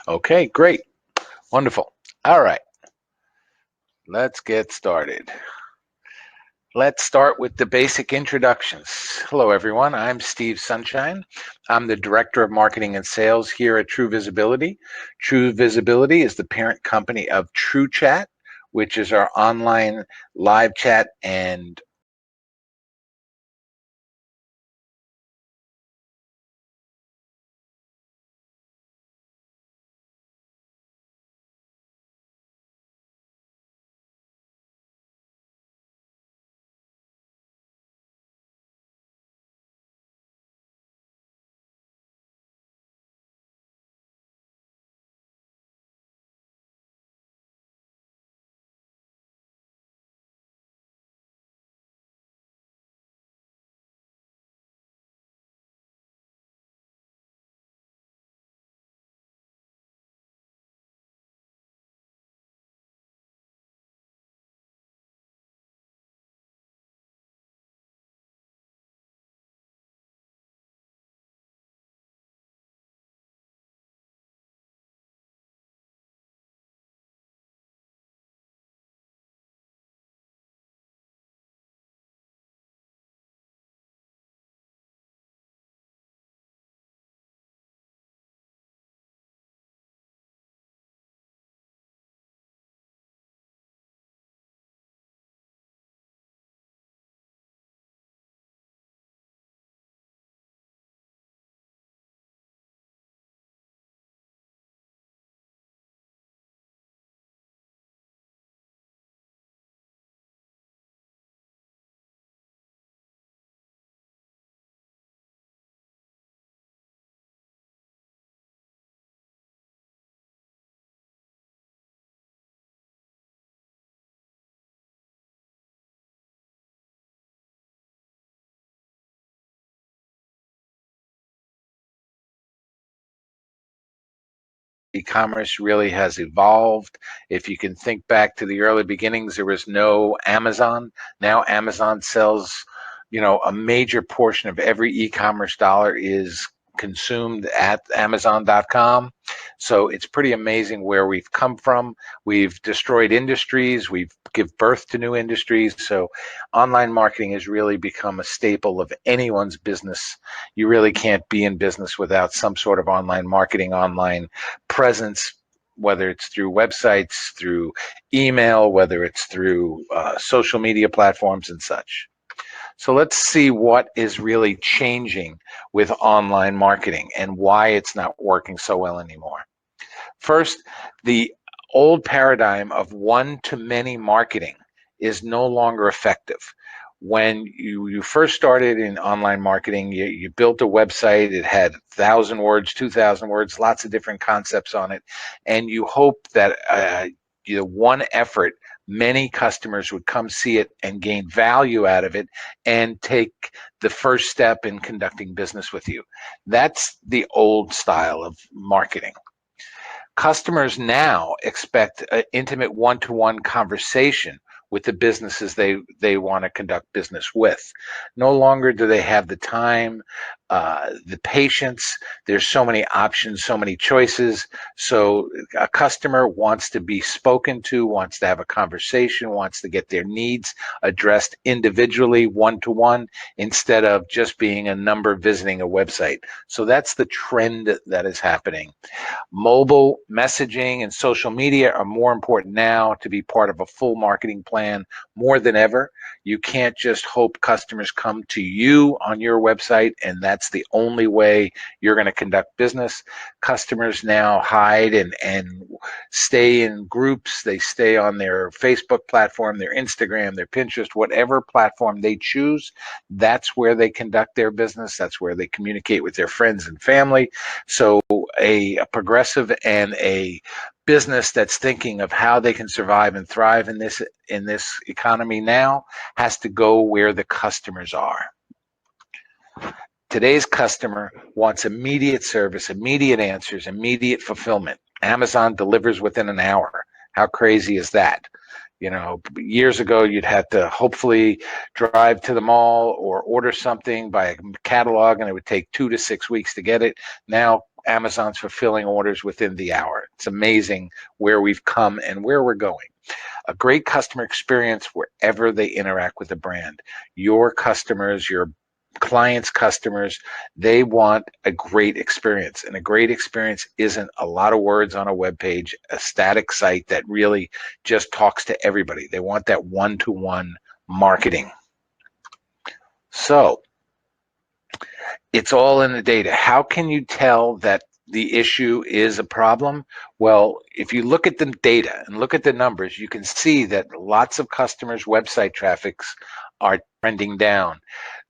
Okay, great. Wonderful. All right, let's get started. Let's start with the basic introductions. Hello, everyone. I'm Steve Sunshine. I'm the Director of Marketing and Sales here at True Visibility. True Visibility is the parent company of TruCHAT, which is our online live chat and e-commerce really has evolved. If you can think back to the early beginnings, there was no Amazon. Now Amazon sells, a major portion of every e-commerce dollar is consumed at Amazon.com. So it's pretty amazing where we've come from. We've destroyed industries. We've give birth to new industries. So online marketing has really become a staple of anyone's business. You really can't be in business without some sort of online marketing, online presence, whether it's through websites, through email, whether it's through social media platforms and such. So let's see what is really changing with online marketing and why it's not working so well anymore. First, the old paradigm of one-to-many marketing is no longer effective. When you first started in online marketing, you built a website, it had 1,000 words, 2,000 words, lots of different concepts on it, and you hope that one effort, many customers would come see it and gain value out of it and take the first step in conducting business with you. That's the old style of marketing. Customers now expect an intimate one-to-one conversation with the businesses they want to conduct business with. No longer do they have the time, the patience. There's so many options, so many choices. So a customer wants to be spoken to, wants to have a conversation, wants to get their needs addressed individually, one-to-one, instead of just being a number visiting a website. So that's the trend that is happening. Mobile messaging and social media are more important now to be part of a full marketing plan more than ever. You can't just hope customers come to you on your website and that's the only way you're going to conduct business. Customers now hide and stay in groups. They stay on their Facebook platform, their Instagram, their Pinterest, whatever platform they choose. That's where they conduct their business. That's where they communicate with their friends and family. So a progressive and a business that's thinking of how they can survive and thrive in this economy now has to go where the customers are. Today's customer wants immediate service, immediate answers, immediate fulfillment. Amazon delivers within an hour. How crazy is that? Years ago, you'd have to hopefully drive to the mall or order something by a catalog, and it would take 2 to 6 weeks to get it. Now, Amazon's fulfilling orders within the hour. It's amazing where we've come and where we're going. A great customer experience wherever they interact with the brand. Your customers, your clients' customers, they want a great experience. And a great experience isn't a lot of words on a web page, a static site that really just talks to everybody. They want that one-to-one marketing. So it's all in the data. How can you tell that the issue is a problem? Well, if you look at the data and look at the numbers, you can see that lots of customers' website traffics are trending down.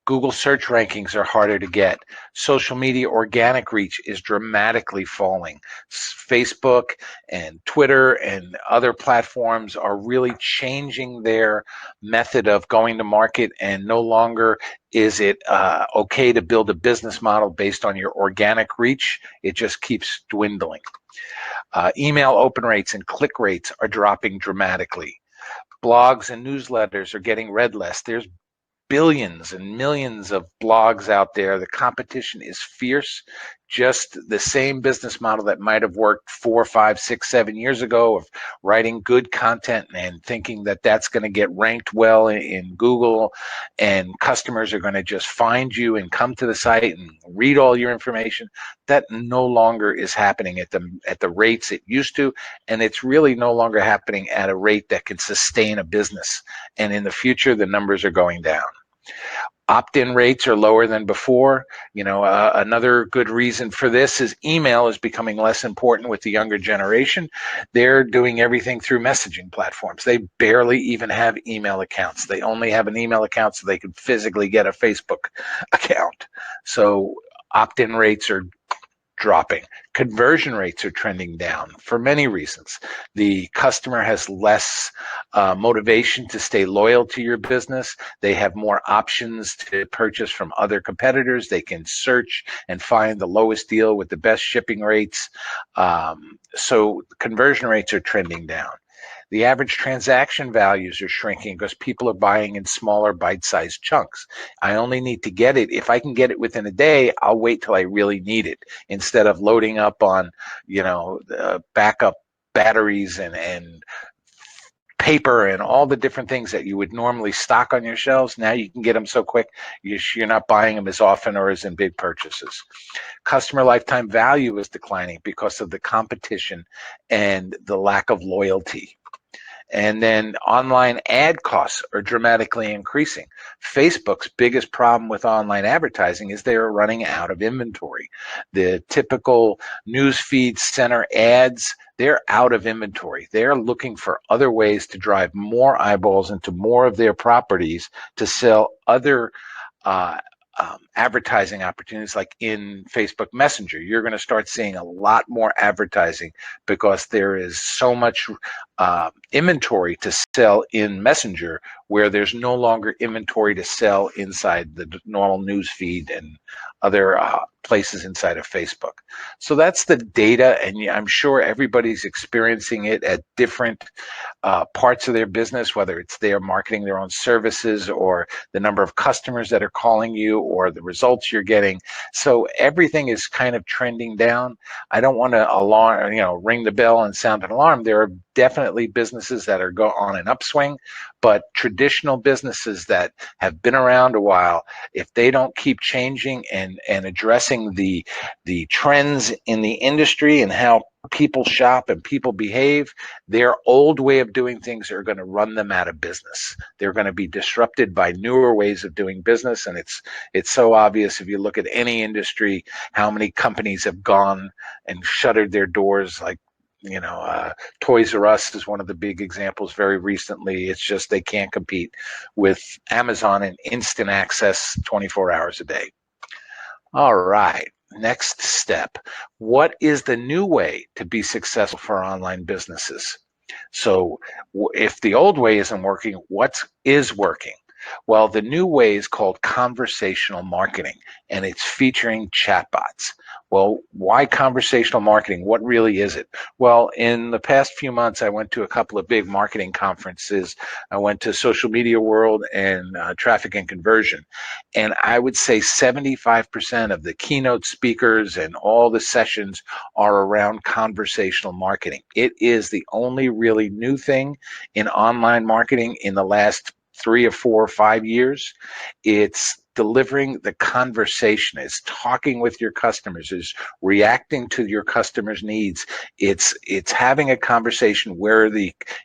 Google search rankings are harder to get. Social media organic reach is dramatically falling. Facebook and Twitter and other platforms are really changing their method of going to market, and no longer is it okay to build a business model based on your organic reach. It just keeps dwindling. Email open rates and click rates are dropping dramatically. Blogs and newsletters are getting read less. There's billions and millions of blogs out there. The competition is fierce. Just the same business model that might have worked 4, 5, 6, 7 years ago of writing good content and thinking that that's going to get ranked well in Google, and customers are going to just find you and come to the site and read all your information. That no longer is happening at the rates it used to, and it's really no longer happening at a rate that can sustain a business. And in the future, the numbers are going down. Opt-in rates are lower than before. Another good reason for this is email is becoming less important with the younger generation. They're doing everything through messaging platforms. They barely even have email accounts. They only have an email account so they can physically get a Facebook account. So opt-in rates are dropping. Conversion rates are trending down for many reasons. The customer has less motivation to stay loyal to your business. They have more options to purchase from other competitors. They can search and find the lowest deal with the best shipping rates. So conversion rates are trending down. The average transaction values are shrinking because people are buying in smaller bite-sized chunks. I only need to get it. If I can get it within a day, I'll wait till I really need it instead of loading up on, backup batteries and paper and all the different things that you would normally stock on your shelves. Now you can get them so quick, you're not buying them as often or as in big purchases. Customer lifetime value is declining because of the competition and the lack of loyalty. And then online ad costs are dramatically increasing. Facebook's biggest problem with online advertising is they are running out of inventory. The typical newsfeed center ads, they're out of inventory. They're looking for other ways to drive more eyeballs into more of their properties to sell other advertising opportunities, like in Facebook Messenger. You're going to start seeing a lot more advertising because there is so much inventory to sell in Messenger, where there's no longer inventory to sell inside the normal news feed and other places inside of Facebook. So that's the data, and I'm sure everybody's experiencing it at different parts of their business, whether it's they're marketing their own services or the number of customers that are calling you or the results you're getting. So everything is kind of trending down. I don't want to ring the bell and sound an alarm. There are definitely businesses that are on an upswing, but traditional businesses that have been around a while, if they don't keep changing and addressing the trends in the industry and how people shop and people behave, their old way of doing things are going to run them out of business. They're going to be disrupted by newer ways of doing business, and it's so obvious if you look at any industry how many companies have gone and shuttered their doors. Like Toys R Us is one of the big examples very recently. It's just they can't compete with Amazon and instant access 24 hours a day. All right, next step. What is the new way to be successful for online businesses? So if the old way isn't working, what is working? Well, the new way is called conversational marketing, and it's featuring chatbots. Well, why conversational marketing? What really is it? Well, in the past few months, I went to a couple of big marketing conferences. I went to Social Media World and Traffic and Conversion. And I would say 75% of the keynote speakers and all the sessions are around conversational marketing. It is the only really new thing in online marketing in the last 3 or 4 or 5 years. It's delivering the conversation, is talking with your customers, is reacting to your customers' needs. It's having a conversation where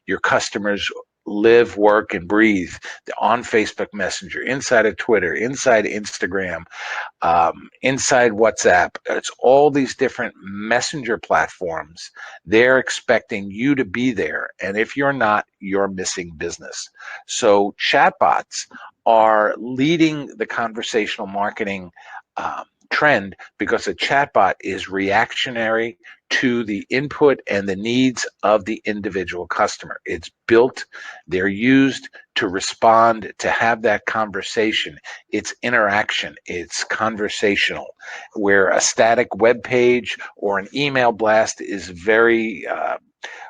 your customers live, work, and breathe on Facebook Messenger, inside of Twitter, inside Instagram, inside WhatsApp. It's all these different messenger platforms. They're expecting you to be there. And if you're not, you're missing business. So chatbots are leading the conversational marketing trend because a chatbot is reactionary to the input and the needs of the individual customer. It's built, they're used to respond, to have that conversation. It's interaction, it's conversational, where a static web page or an email blast is very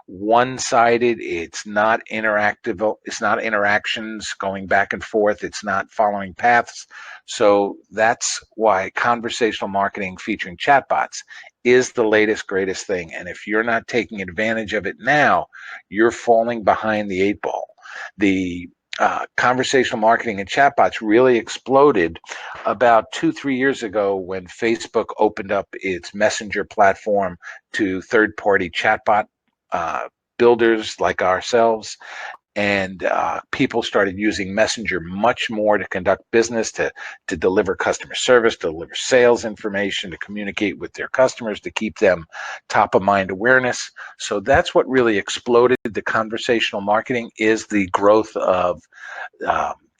one-sided. It's not interactive. It's not interactions going back and forth. It's not following paths. So that's why conversational marketing featuring chatbots is the latest, greatest thing. And if you're not taking advantage of it now, you're falling behind the 8 ball. The conversational marketing and chatbots really exploded about 2-3 years ago when Facebook opened up its messenger platform to third-party chatbot builders like ourselves, and people started using Messenger much more to conduct business, to deliver customer service, to deliver sales information, to communicate with their customers, to keep them top of mind awareness. So that's what really exploded the conversational marketing, is the growth of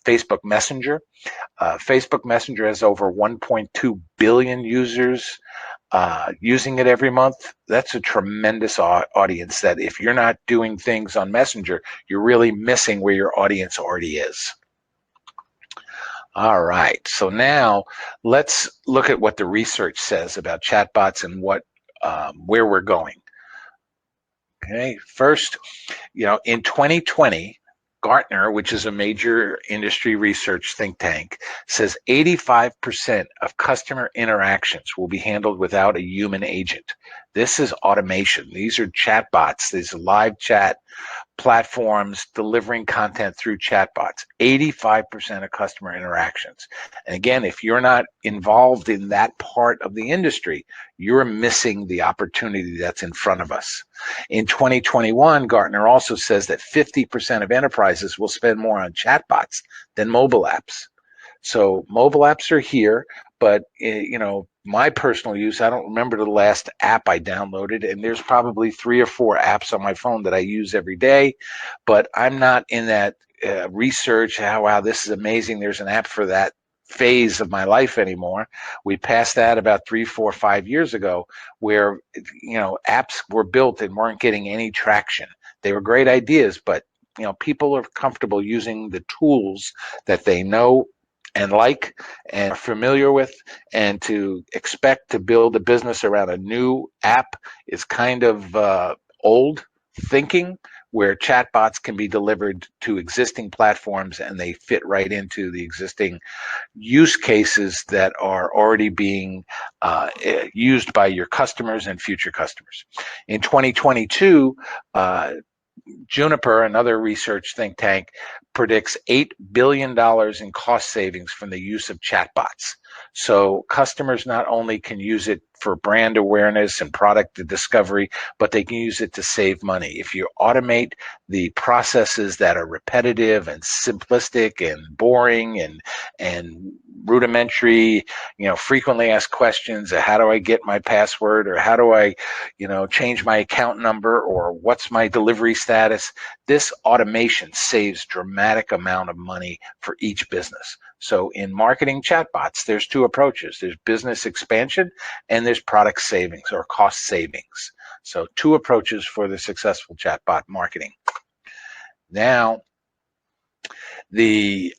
Facebook Messenger. Facebook Messenger has over 1.2 billion users using it every month. That's a tremendous audience that if you're not doing things on Messenger, you're really missing where your audience already is. All right, so now let's look at what the research says about chatbots and where we're going. Okay, first, in 2020, Gartner, which is a major industry research think tank, says 85% of customer interactions will be handled without a human agent. This is automation. These are chatbots. These are live chat platforms delivering content through chatbots. 85% of customer interactions. And again, if you're not involved in that part of the industry, you're missing the opportunity that's in front of us. In 2021, Gartner also says that 50% of enterprises will spend more on chatbots than mobile apps. So mobile apps are here, but my personal use, I don't remember the last app I downloaded, and there's probably 3 or 4 apps on my phone that I use every day, but I'm not in that research, wow, this is amazing, there's an app for that phase of my life anymore. We passed that about 3, 4, 5 years ago, where apps were built and weren't getting any traction. They were great ideas, but people are comfortable using the tools that they know and like and are familiar with, and to expect to build a business around a new app is kind of old thinking, where chatbots can be delivered to existing platforms and they fit right into the existing use cases that are already being used by your customers and future customers. In 2022, Juniper, another research think tank, predicts $8 billion in cost savings from the use of chatbots. So customers not only can use it for brand awareness and product discovery, but they can use it to save money. If you automate the processes that are repetitive and simplistic and boring and rudimentary, frequently asked questions, how do I get my password, or how do I, change my account number, or what's my delivery status? This automation saves dramatic amount of money for each business. So in marketing chatbots, there's 2 approaches. There's business expansion and there's product savings or cost savings. So 2 approaches for the successful chatbot marketing. Now, The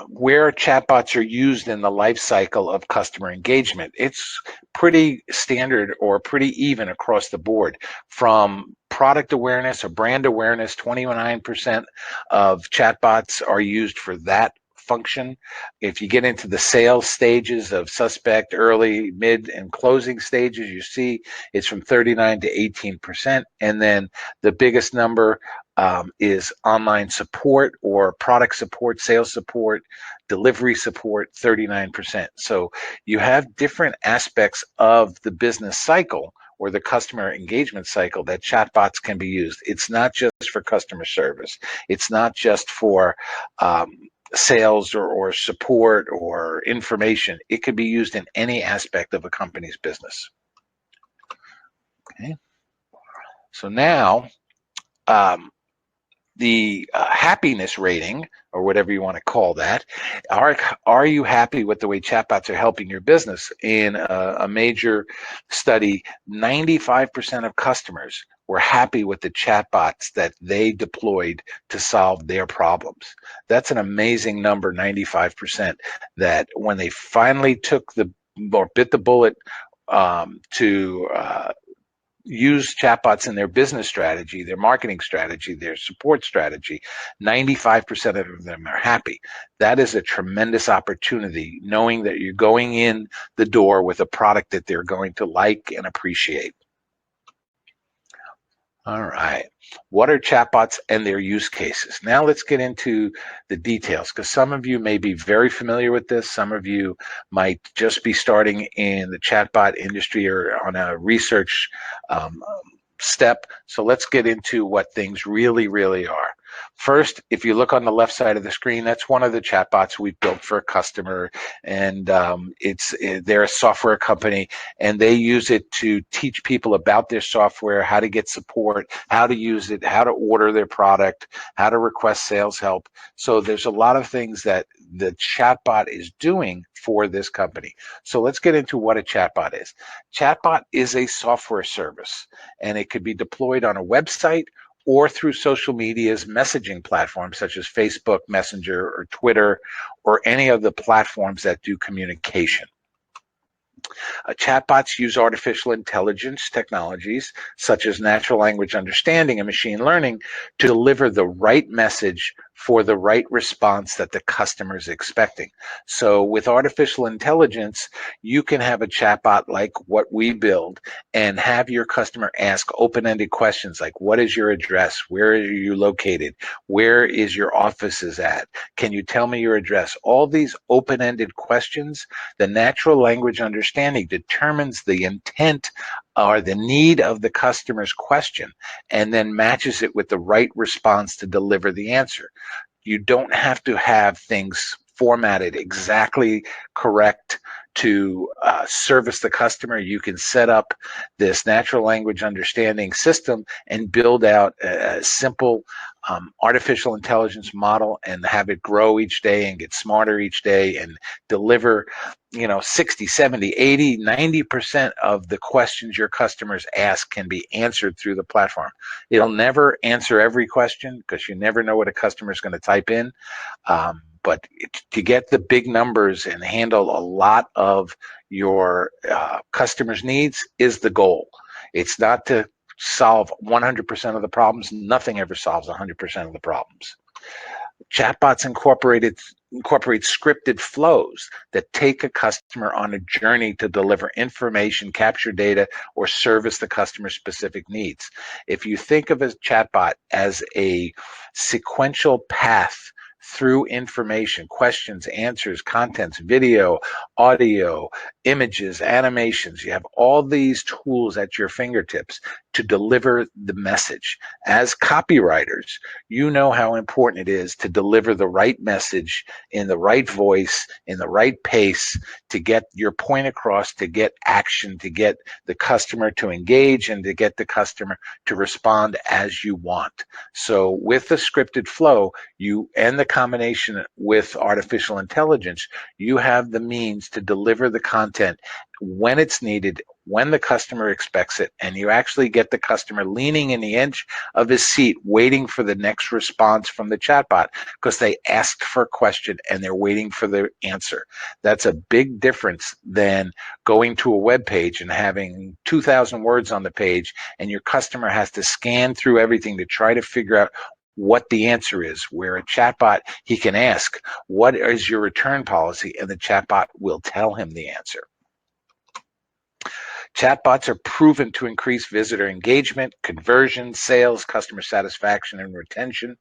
where chatbots are used in the life cycle of customer engagement. It's pretty standard or pretty even across the board. From product awareness or brand awareness, 29% of chatbots are used for that function. If you get into the sales stages of suspect, early, mid, and closing stages, you see it's from 39 to 18%. And then the biggest number is online support or product support, sales support, delivery support, 39%. So you have different aspects of the business cycle or the customer engagement cycle that chatbots can be used. It's not just for customer service. It's not just for sales or support or information. It could be used in any aspect of a company's business. Okay. So now, the happiness rating, or whatever you want to call that. Are you happy with the way chatbots are helping your business? In a major study, 95% of customers were happy with the chatbots that they deployed to solve their problems. That's an amazing number, 95%, that when they finally took the or bit the bullet to use chatbots in their business strategy, their marketing strategy, their support strategy, 95% of them are happy. That is a tremendous opportunity, knowing that you're going in the door with a product that they're going to like and appreciate. All right. What are chatbots and their use cases? Now let's get into the details, because some of you may be very familiar with this. Some of you might just be starting in the chatbot industry or on a research step. So let's get into what things really, really are. First, if you look on the left side of the screen, that's one of the chatbots we've built for a customer, and they're a software company, and they use it to teach people about their software, how to get support, how to use it, how to order their product, how to request sales help. So there's a lot of things that the chatbot is doing for this company. So let's get into what a chatbot is. Chatbot is a software service, and it could be deployed on a website or through social media's messaging platforms such as Facebook, Messenger, or Twitter, or any of the platforms that do communication. Chatbots use artificial intelligence technologies such as natural language understanding and machine learning to deliver the right message for the right response that the customer is expecting. So with artificial intelligence, you can have a chatbot like what we build and have your customer ask open-ended questions like, what is your address? Where are you located? Where is your offices at? Can you tell me your address? All these open-ended questions, the natural language understanding determines the intent or the need of the customer's question and then matches it with the right response to deliver the answer. You don't have to have things formatted exactly correct to service the customer. You can set up this natural language understanding system and build out a simple artificial intelligence model and have it grow each day and get smarter each day and deliver 60, 70, 80, 90% of the questions your customers ask can be answered through the platform. It'll never answer every question because you never know what a customer is going to type in. But to get the big numbers and handle a lot of your customers' needs is the goal. It's not to solve 100% of the problems. Nothing ever solves 100% of the problems. Chatbots incorporate scripted flows that take a customer on a journey to deliver information, capture data, or service the customer's specific needs. If you think of a chatbot as a sequential path through information, questions, answers, contents, video, audio, images, animations. You have all these tools at your fingertips to deliver the message. As copywriters, you know how important it is to deliver the right message in the right voice, in the right pace, to get your point across, to get action, to get the customer to engage, and to get the customer to respond as you want. So with the scripted flow, you and the combination with artificial intelligence, you have the means to deliver the content when it's needed, when the customer expects it, and you actually get the customer leaning in the edge of his seat waiting for the next response from the chatbot because they asked for a question and they're waiting for the answer. That's a big difference than going to a web page and having 2,000 words on the page and your customer has to scan through everything to try to figure out what the answer is. Where a chatbot, he can ask, what is your return policy? And the chatbot will tell him the answer. Chatbots are proven to increase visitor engagement, conversion, sales, customer satisfaction, and retention.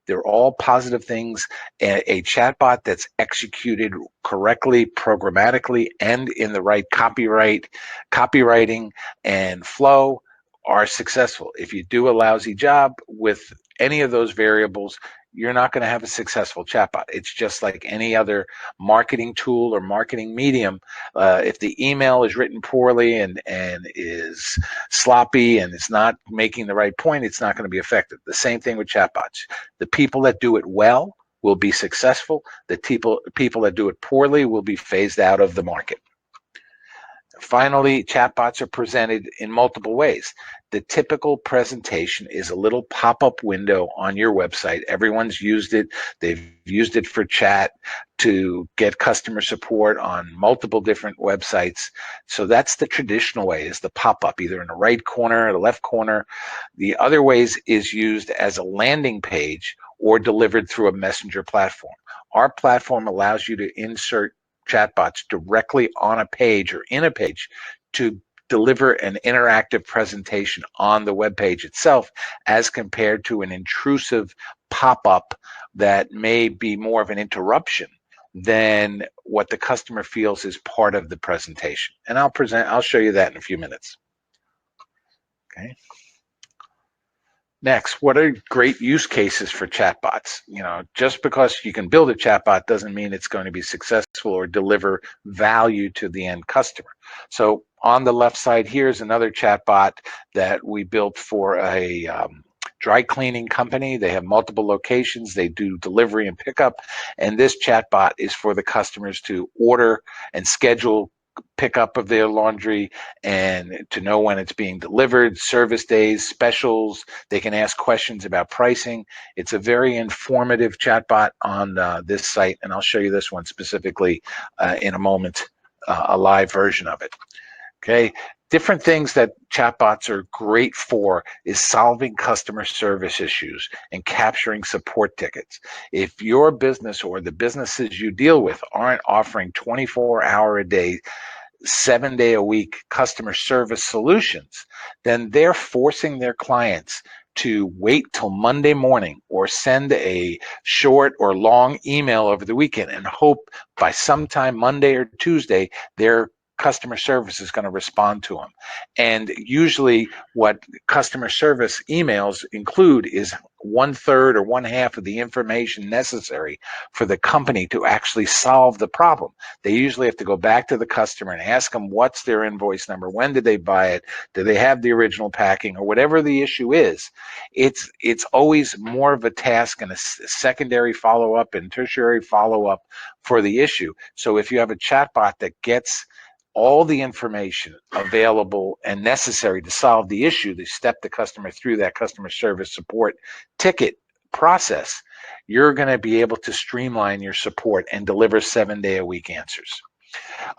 They're all positive things. A chatbot that's executed correctly, programmatically, and in the right copywriting and flow are successful. If you do a lousy job with any of those variables, you're not going to have a successful chatbot. It's just like any other marketing tool or marketing medium. If the email is written poorly and is sloppy and it's not making the right point, it's not going to be effective. The same thing with chatbots. The people that do it well will be successful. The people that do it poorly will be phased out of the market. Finally, chatbots are presented in multiple ways. The typical presentation is a little pop-up window on your website. Everyone's used it. They've used it for chat to get customer support on multiple different websites. So that's the traditional way, is the pop-up, either in the right corner or the left corner. The other ways is used as a landing page or delivered through a messenger platform. Our platform allows you to insert chatbots directly on a page or in a page to deliver an interactive presentation on the web page itself, as compared to an intrusive pop-up that may be more of an interruption than what the customer feels is part of the presentation. And I'll show you that in a few minutes. Okay. Next, what are great use cases for chatbots? Just because you can build a chatbot doesn't mean it's going to be successful or deliver value to the end customer. So on the left side here is another chatbot that we built for a dry cleaning company. They have multiple locations. They do delivery and pickup. And this chatbot is for the customers to order and schedule pickup of their laundry and to know when it's being delivered, service days, specials. They can ask questions about pricing. It's a very informative chatbot on this site, and I'll show you this one specifically in a moment, a live version of it. Okay. Different things that chatbots are great for is solving customer service issues and capturing support tickets. If your business or the businesses you deal with aren't offering 24-hour-a-day, 7-day-a-week customer service solutions, then they're forcing their clients to wait till Monday morning or send a short or long email over the weekend and hope by sometime Monday or Tuesday their customer service is going to respond to them. And usually what customer service emails include is 1/3 or 1/2 of the information necessary for the company to actually solve the problem. They usually have to go back to the customer and ask them what's their invoice number, when did they buy it, do they have the original packing, or whatever the issue is. It's always more of a task and a secondary follow-up and tertiary follow-up for the issue. So if you have a chatbot that gets all the information available and necessary to solve the issue, to step the customer through that customer service support ticket process, you're going to be able to streamline your support and deliver 7-day-a-week answers.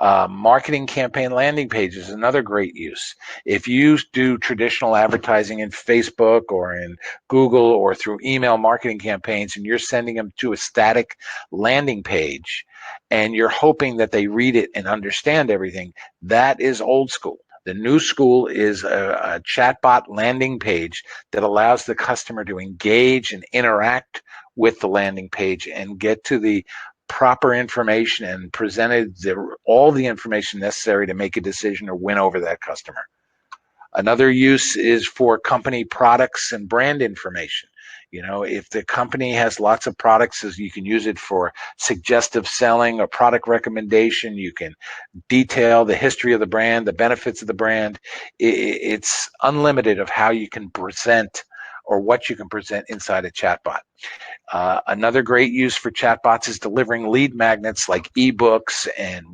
Marketing campaign landing page is another great use. If you do traditional advertising in Facebook or in Google or through email marketing campaigns and you're sending them to a static landing page and you're hoping that they read it and understand everything, that is old school. The new school is a chatbot landing page that allows the customer to engage and interact with the landing page and get to the proper information and presented all the information necessary to make a decision or win over that customer. Another use is for company products and brand information. If the company has lots of products, you can use it for suggestive selling or product recommendation. You can detail the history of the brand, the benefits of the brand. It's unlimited of how you can present or what you can present inside a chatbot. Another great use for chatbots is delivering lead magnets like ebooks and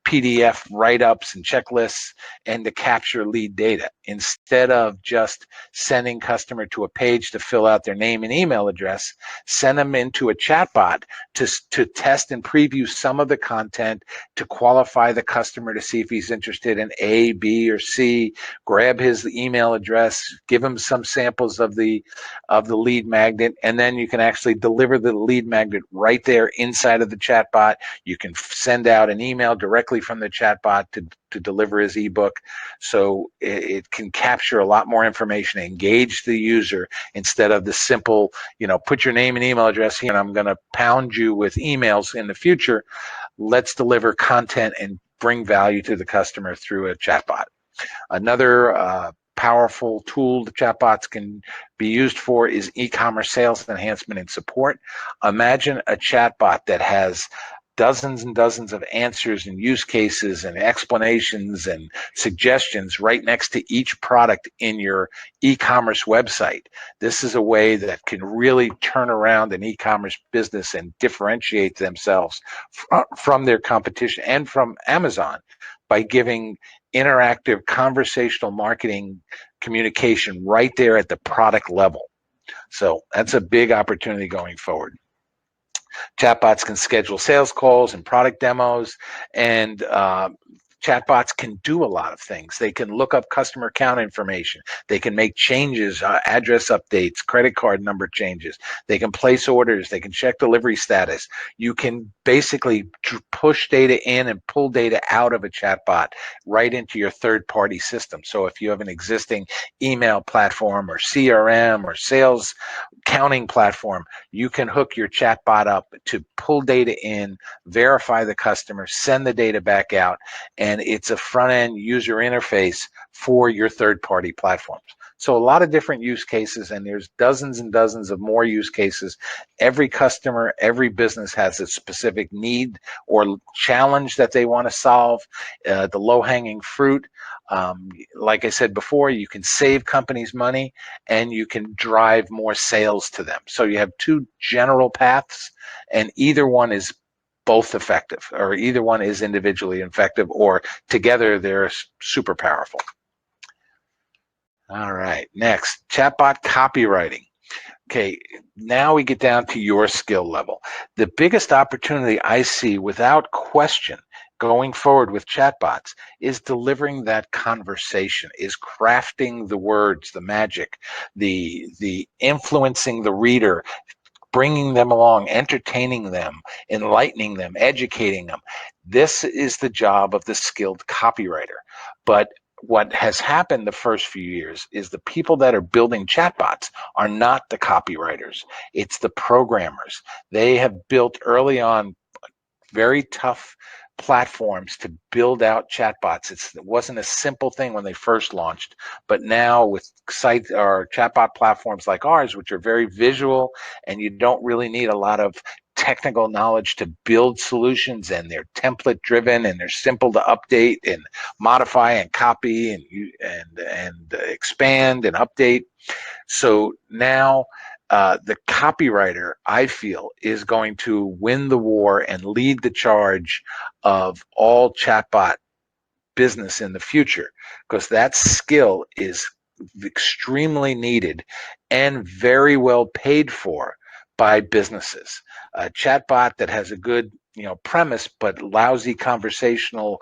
PDF write-ups and checklists, and to capture lead data. Instead of just sending customer to a page to fill out their name and email address, send them into a chatbot to test and preview some of the content, to qualify the customer to see if he's interested in A, B, or C, grab his email address, give him some samples of the lead magnet, and then you can actually deliver the lead magnet right there inside of the chatbot. You can send out an email directly from the chatbot to deliver his ebook. So it can capture a lot more information, engage the user, instead of the simple, put your name and email address here and I'm going to pound you with emails in the future. Let's deliver content and bring value to the customer through a chatbot. Another powerful tool the chatbots can be used for is e-commerce sales enhancement and support. Imagine a chatbot that has dozens and dozens of answers and use cases and explanations and suggestions right next to each product in your e-commerce website. This is a way that can really turn around an e-commerce business and differentiate themselves from their competition and from Amazon by giving interactive conversational marketing communication right there at the product level. So that's a big opportunity going forward. Chatbots can schedule sales calls and product demos, and chatbots can do a lot of things. They can look up customer account information. They can make changes, address updates, credit card number changes. They can place orders. They can check delivery status. You can basically push data in and pull data out of a chatbot right into your third-party system. So if you have an existing email platform or CRM or sales counting platform, you can hook your chatbot up to pull data in, verify the customer, send the data back out, and it's a front-end user interface for your third-party platforms. So a lot of different use cases, and there's dozens and dozens of more use cases. Every customer, every business has a specific need or challenge that they want to solve. The low-hanging fruit, like I said before, you can save companies money and you can drive more sales to them. So you have two general paths, and either one is both effective, or either one is individually effective, or together they're super powerful. All right, next, chatbot copywriting. Okay, now we get down to your skill level. The biggest opportunity I see without question going forward with chatbots is delivering that conversation, is crafting the words, the magic, the influencing the reader, bringing them along, entertaining them, enlightening them, educating them. This is the job of the skilled copywriter. But what has happened the first few years is the people that are building chatbots are not the copywriters. It's the programmers. They have built early on very tough platforms to build out chatbots. It wasn't a simple thing when they first launched, but now with site or chatbot platforms like ours, which are very visual, and you don't really need a lot of technical knowledge to build solutions, and they're template driven, and they're simple to update and modify and copy and expand and update. So now the copywriter, I feel, is going to win the war and lead the charge of all chatbot business in the future, because that skill is extremely needed and very well paid for by businesses. A chatbot that has a good premise but lousy conversational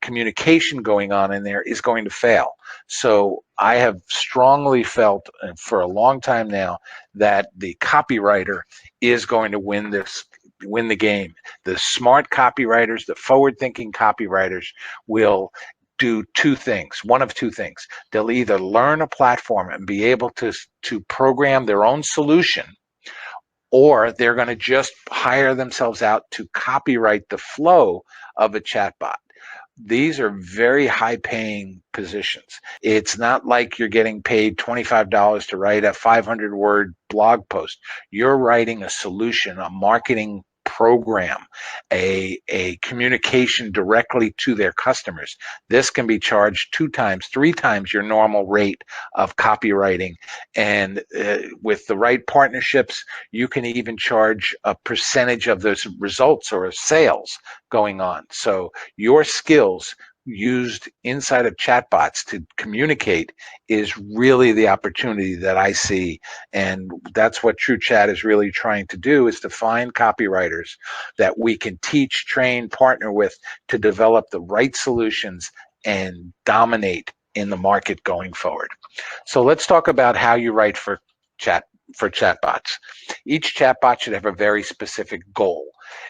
communication going on in there is going to fail. So I have strongly felt for a long time now that the copywriter is going to win the game. The smart copywriters, the forward-thinking copywriters will do two things, one of two things. They'll either learn a platform and be able to program their own solution, or they're going to just hire themselves out to copyright the flow of a chatbot. These are very high-paying positions. It's not like you're getting paid $25 to write a 500-word blog post. You're writing a solution, a marketing program, a communication directly to their customers. This can be charged 2 times, 3 times your normal rate of copywriting. And with the right partnerships, you can even charge a percentage of those results or sales going on. So your skills used inside of chatbots to communicate is really the opportunity that I see. And that's what TruCHAT is really trying to do, is to find copywriters that we can teach, train, partner with to develop the right solutions and dominate in the market going forward. So let's talk about how you write for chatbots. Each chatbot should have a very specific goal.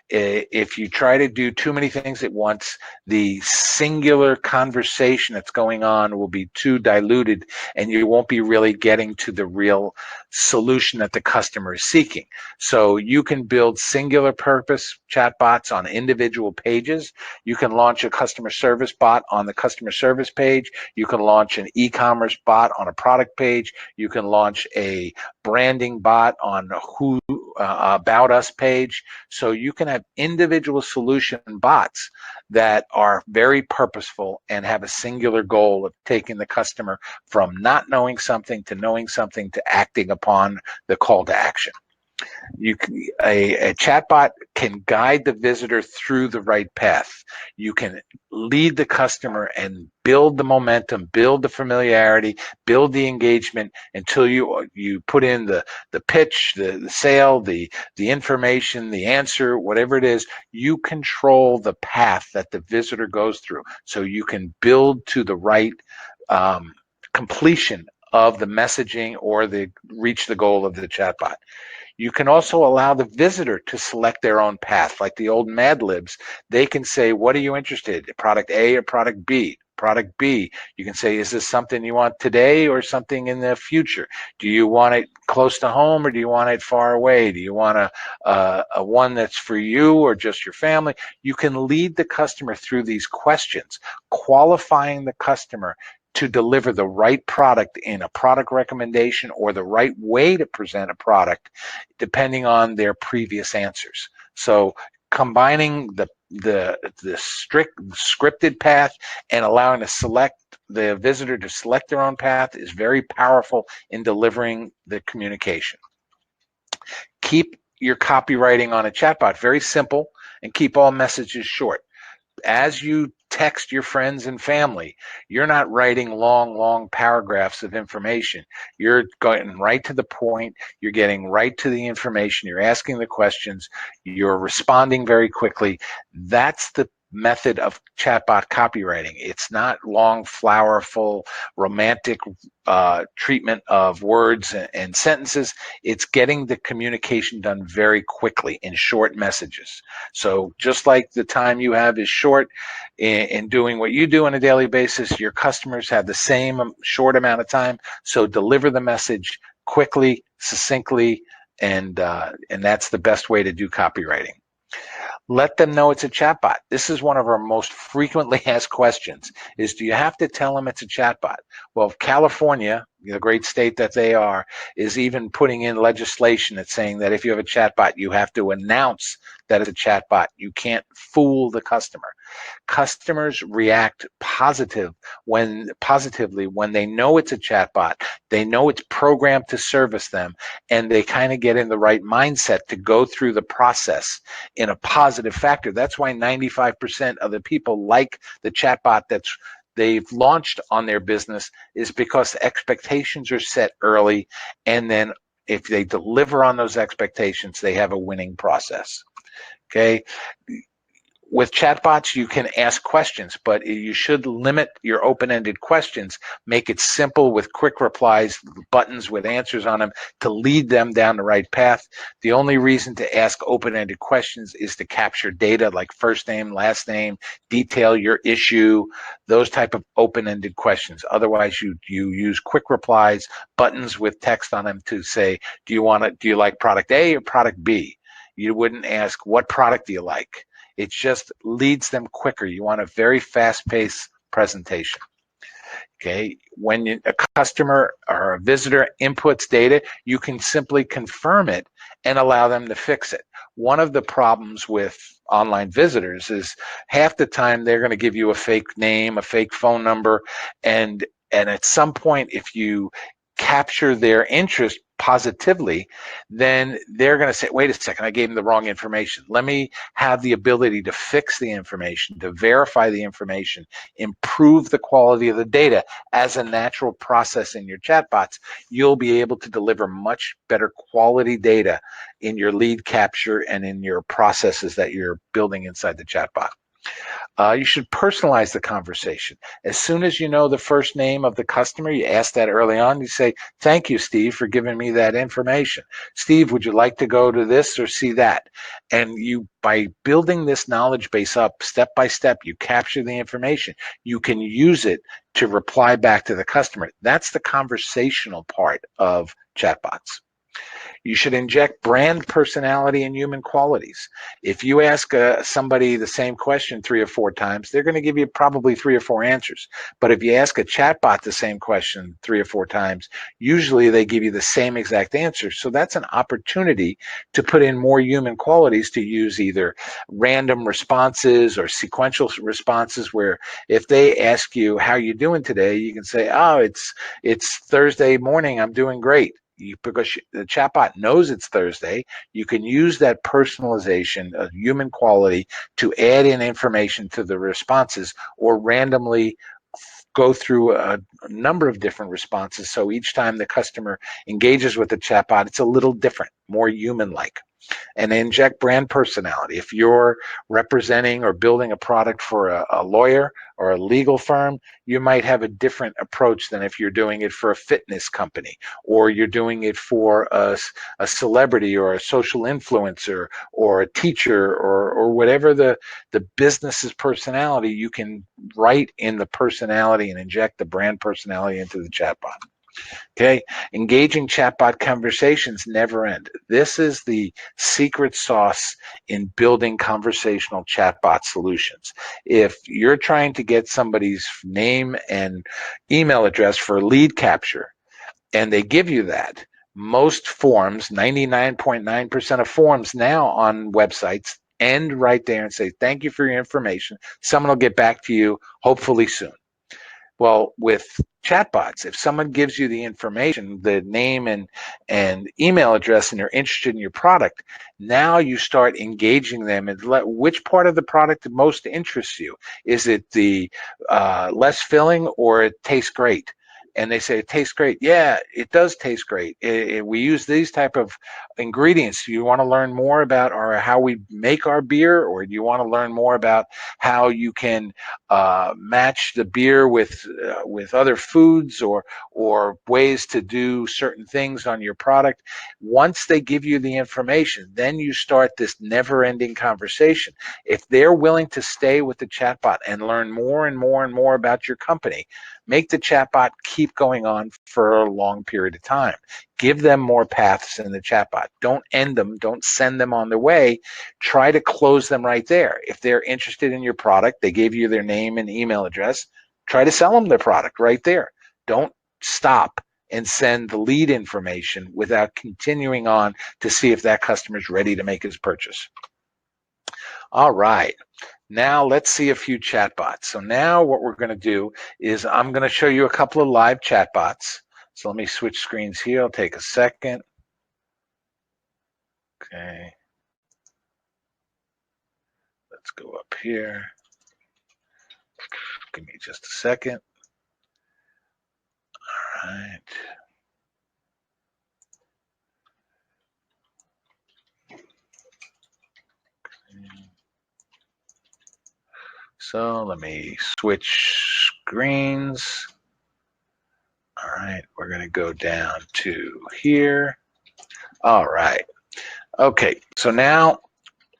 If you try to do too many things at once, the singular conversation that's going on will be too diluted, and you won't be really getting to the real solution that the customer is seeking. So you can build singular purpose chatbots on individual pages. You can launch a customer service bot on the customer service page. You can launch an e-commerce bot on a product page. You can launch a branding bot on who about us page. So you can have individual solution bots that are very purposeful and have a singular goal of taking the customer from not knowing something to acting upon the call to action. A chatbot can guide the visitor through the right path. You can lead the customer and build the momentum, build the familiarity, build the engagement until you put in the pitch, the sale, the information, the answer, whatever it is. You control the path that the visitor goes through, so you can build to the right completion of the messaging or reach the goal of the chatbot. You can also allow the visitor to select their own path, like the old Mad Libs. They can say, what are you interested in, product A or product B? Product B, you can say, is this something you want today or something in the future? Do you want it close to home or do you want it far away? Do you want a one that's for you or just your family? You can lead the customer through these questions, qualifying the customer to deliver the right product in a product recommendation or the right way to present a product, depending on their previous answers. So combining the strict scripted path and allowing the visitor to select their own path is very powerful in delivering the communication. Keep your copywriting on a chatbot very simple and keep all messages short. As you text your friends and family, you're not writing long paragraphs of information. You're going right to the point. You're getting right to the information. You're asking the questions. You're responding very quickly. That's the method of chatbot copywriting. It's not long, flowerful, romantic treatment of words and sentences. It's getting the communication done very quickly in short messages. So just like the time you have is short in doing what you do on a daily basis, your customers have the same short amount of time. So deliver the message quickly, succinctly, and that's the best way to do copywriting. Let them know it's a chatbot. This is one of our most frequently asked questions, is do you have to tell them it's a chatbot? Well, California, the great state that they are, is even putting in legislation that's saying that if you have a chatbot, you have to announce that it's a chatbot. You can't fool the customer. Customers react positively when they know it's a chatbot. They know it's programmed to service them, and they kind of get in the right mindset to go through the process in a positive factor. That's why 95% of the people like the chatbot they've launched on their business, is because the expectations are set early, and then if they deliver on those expectations, they have a winning process. Okay. With chatbots, you can ask questions, but you should limit your open-ended questions. Make it simple with quick replies, buttons with answers on them to lead them down the right path. The only reason to ask open-ended questions is to capture data like first name, last name, detail your issue, those type of open-ended questions. Otherwise, you use quick replies, buttons with text on them to say, do you like product A or product B? You wouldn't ask, what product do you like? It just leads them quicker. You want a very fast-paced presentation. Okay, when a customer or a visitor inputs data, you can simply confirm it and allow them to fix it. one of the problems with online visitors is half the time they're going to give you a fake name, a fake phone number, and at some point, if you capture their interest positively, then they're going to say, wait a second, I gave them the wrong information. Let me have the ability to fix the information, to verify the information, improve the quality of the data. As a natural process in your chatbots, you'll be able to deliver much better quality data in your lead capture and in your processes that you're building inside the chatbot. You should personalize the conversation. As soon as you know the first name of the customer, you ask that early on. You say, thank you, Steve, for giving me that information. Steve, would you like to go to this or see that? And you, by building this knowledge base up step by step, you capture the information. You can use it to reply back to the customer. That's the conversational part of chatbots. You should inject brand personality and human qualities. If you ask somebody the same question 3 or 4 times, they're going to give you probably 3 or 4 answers. But if you ask a chatbot the same question 3 or 4 times, usually they give you the same exact answer. So that's an opportunity to put in more human qualities, to use either random responses or sequential responses, where if they ask you, how you doing today, you can say, oh, it's Thursday morning, I'm doing great. Because the chatbot knows it's Thursday, you can use that personalization of human quality to add in information to the responses, or randomly go through a number of different responses. So each time the customer engages with the chatbot, it's a little different, more human-like. And inject brand personality. If you're representing or building a product for a lawyer or a legal firm, you might have a different approach than if you're doing it for a fitness company, or you're doing it for a celebrity or a social influencer or a teacher, or whatever the business's personality. You can write in the personality and inject the brand personality into the chatbot. Okay, engaging chatbot conversations never end. This is the secret sauce in building conversational chatbot solutions. If you're trying to get somebody's name and email address for lead capture, and they give you that, most forms, 99.9% of forms now on websites, end right there and say, thank you for your information. Someone will get back to you hopefully soon. Well, with chatbots, if someone gives you the information, the name and email address, and they're interested in your product, now you start engaging them and which part of the product most interests you. Is it the less filling, or it tastes great? And they say, it tastes great. Yeah, it does taste great. We use these type of ingredients. Do you want to learn more about how we make our beer, or do you want to learn more about how you can match the beer with other foods, or ways to do certain things on your product? Once they give you the information, then you start this never-ending conversation. If they're willing to stay with the chatbot and learn more and more and more about your company, make the chatbot keep going on for a long period of time. Give them more paths in the chatbot. Don't end them. Don't send them on their way. Try to close them right there. If they're interested in your product, they gave you their name and email address, try to sell them their product right there. Don't stop and send the lead information without continuing on to see if that customer is ready to make his purchase. All right. Now let's see a few chatbots. So now what we're going to do is I'm going to show you a couple of live chatbots. So let me switch screens here. I'll take a second. Okay. Let's go up here. Give me just a second. All right. Okay. So let me switch screens. All right, we're going to go down to here. All right. Okay, so now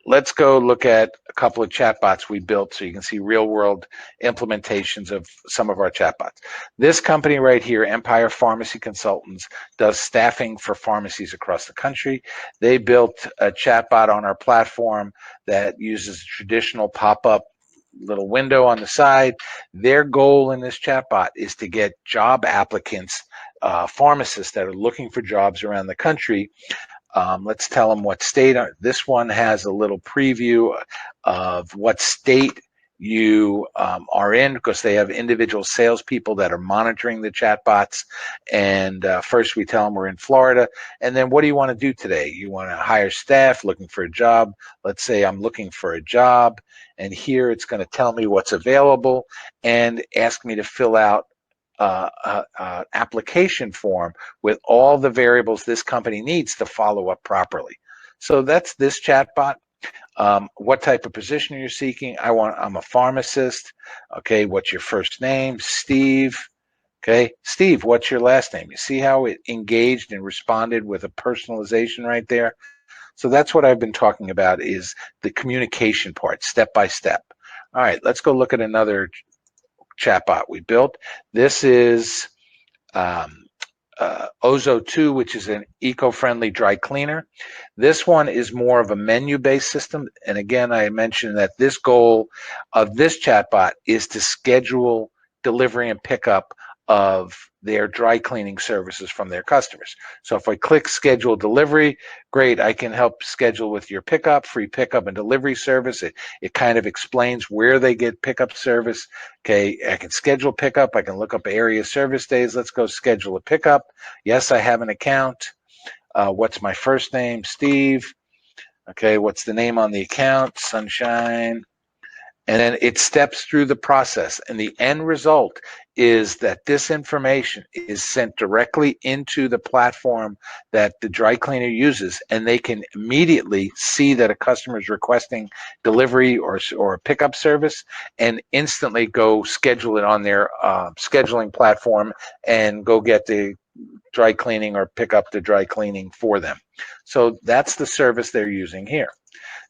let's go look at a couple of chatbots we built so you can see real world implementations of some of our chatbots. This company right here, Empire Pharmacy Consultants, does staffing for pharmacies across the country. They built a chatbot on our platform that uses a traditional pop-up little window on the side. Their goal in this chatbot is to get job applicants, pharmacists that are looking for jobs around the country, Let's tell them what state. This one has a little preview of what state you are in, because they have individual salespeople that are monitoring the chatbots. And first we tell them we're in Florida. And then what do you want to do today? You want to hire staff, looking for a job. Let's say I'm looking for a job. And here it's going to tell me what's available and ask me to fill out application form with all the variables this company needs to follow up properly. So that's this chatbot. What type of position are you seeking? I'm a pharmacist. Okay, what's your first name? Steve. Okay, Steve, what's your last name? You see how it engaged and responded with a personalization right there? So that's what I've been talking about, is the communication part, step by step. All right, let's go look at another chatbot we built. This is Ozo 2, which is an eco-friendly dry cleaner. This one is more of a menu-based system. And again, I mentioned that this goal of this chatbot is to schedule delivery and pickup of their dry cleaning services from their customers. So if I click schedule delivery, great, I can help schedule with your pickup, free pickup and delivery service. It kind of explains where they get pickup service. Okay, I can schedule pickup. I can look up area service days. Let's go schedule a pickup. Yes, I have an account. What's my first name? Steve. Okay, what's the name on the account? Sunshine. And then it steps through the process. And the end result is that this information is sent directly into the platform that the dry cleaner uses, and they can immediately see that a customer is requesting delivery or pickup service, and instantly go schedule it on their scheduling platform and go get the dry cleaning or pick up the dry cleaning for them. So that's the service they're using here.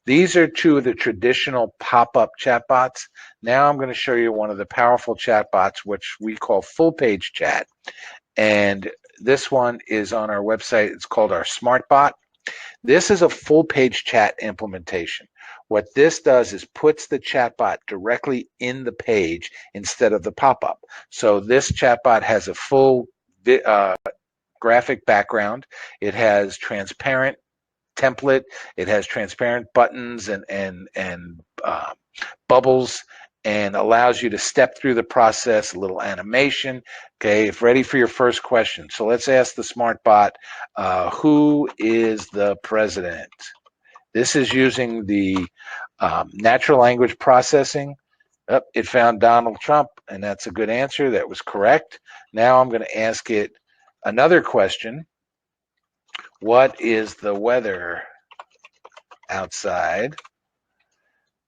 These are two of the traditional pop-up chatbots. Now I'm going to show you one of the powerful chatbots, which we call full page chat. And this one is on our website. It's called our SmartBot. This is a full page chat implementation. What this does is puts the chatbot directly in the page instead of the pop-up. So this chatbot has a full graphic background. It has transparent template. It has transparent buttons and bubbles, and allows you to step through the process, a little animation. Okay, if ready for your first question. So let's ask the SmartBot, who is the president? This is using the natural language processing. It found Donald Trump, and that's a good answer. That was correct. Now I'm going to ask it another question. What is the weather outside?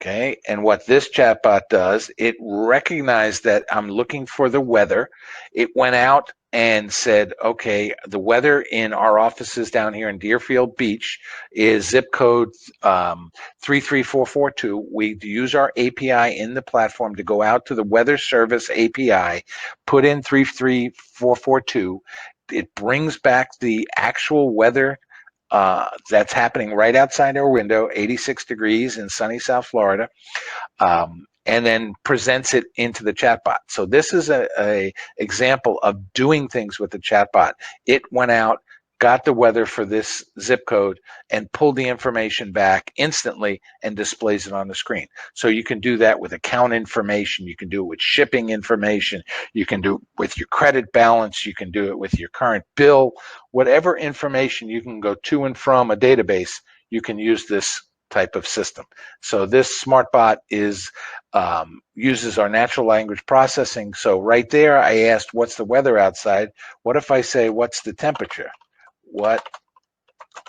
Okay, and what this chatbot does, it recognized that I'm looking for the weather. It went out and said, okay, the weather in our offices down here in Deerfield Beach is zip code 33442. We use our API in the platform to go out to the weather service API, put in 33442. It brings back the actual weather that's happening right outside our window, 86 degrees in sunny South Florida, and then presents it into the chatbot. So this is a example of doing things with the chatbot. It went out, got the weather for this zip code, and pulled the information back instantly and displays it on the screen. So you can do that with account information. You can do it with shipping information. You can do it with your credit balance. You can do it with your current bill. Whatever information you can go to and from a database, you can use this type of system. So this SmartBot uses our natural language processing. So right there, I asked, what's the weather outside? What if I say, what's the temperature? What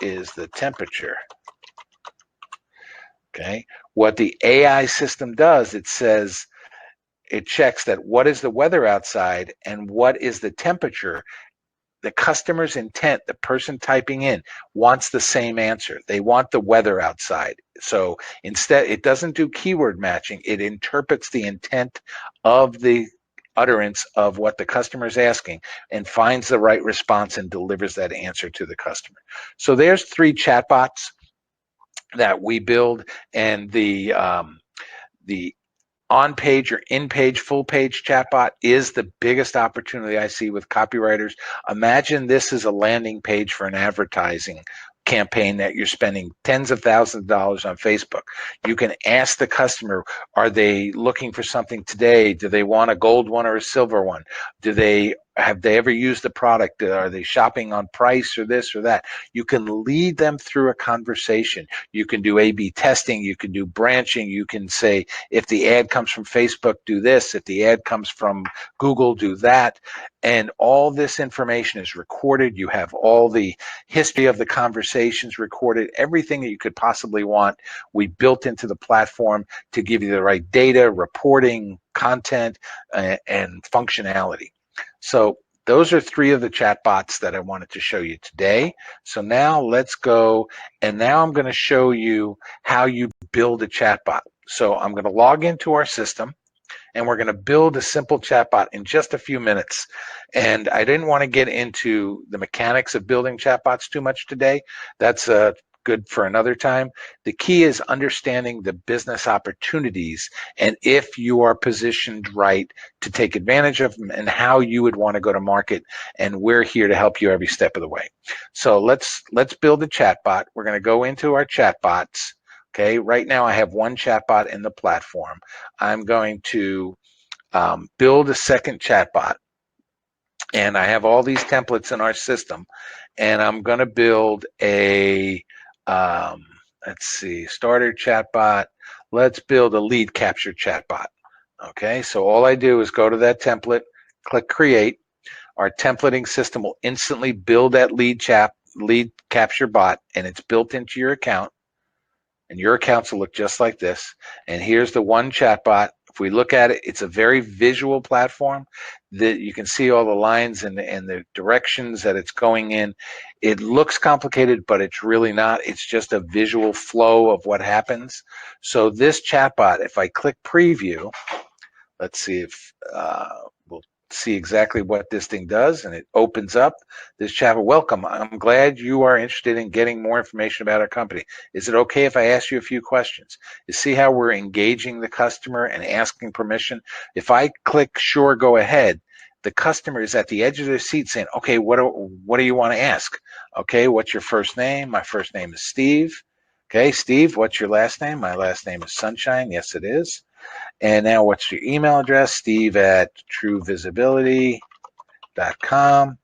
is the temperature? Okay. What the AI system does, it says, it checks that what is the weather outside and what is the temperature. The customer's intent, the person typing in, wants the same answer. They want the weather outside. So instead, it doesn't do keyword matching. It interprets the intent of the utterance of what the customer is asking and finds the right response and delivers that answer to the customer. So there's 3 chatbots that we build, and the on-page or in-page, full-page chatbot is the biggest opportunity I see with copywriters. Imagine this is a landing page for an advertising campaign that you're spending tens of thousands of dollars on Facebook. You can ask the customer, are they looking for something today? Do they want a gold one or a silver one? Have they ever used the product? Are they shopping on price or this or that? You can lead them through a conversation. You can do A/B testing. You can do branching. You can say, if the ad comes from Facebook, do this. If the ad comes from Google, do that. And all this information is recorded. You have all the history of the conversations recorded, everything that you could possibly want. We built into the platform to give you the right data, reporting, content, and functionality. So those are 3 of the chatbots that I wanted to show you today. So now let's go, and now I'm going to show you how you build a chatbot. So I'm going to log into our system, and we're going to build a simple chatbot in just a few minutes. And I didn't want to get into the mechanics of building chatbots too much today. That's good for another time. The key is understanding the business opportunities and if you are positioned right to take advantage of them and how you would want to go to market. And we're here to help you every step of the way. So let's build a chatbot. We're going to go into our chatbots. Okay, right now I have one chatbot in the platform. I'm going to build a second chatbot, and I have all these templates in our system, and I'm going to build a let's see, starter chatbot. Let's build a lead capture chatbot. Okay, so all I do is go to that template, click create. Our templating system will instantly build that lead capture bot, and it's built into your account. And your accounts will look just like this. And here's the one chatbot. If we look at it, it's a very visual platform that you can see all the lines and the directions that it's going in. It looks complicated, but it's really not. It's just a visual flow of what happens. So this chatbot, if I click preview, let's see if we'll see exactly what this thing does, and it opens up this chatbot. Welcome, I'm glad you are interested in getting more information about our company. Is it okay if I ask you a few questions? You see how we're engaging the customer and asking permission? If I click sure, go ahead, the customer is at the edge of their seat saying, okay, what do you want to ask? Okay, what's your first name? My first name is Steve. Okay, Steve, what's your last name? My last name is Sunshine. Yes, it is. And now what's your email address? steve@truevisibility.com.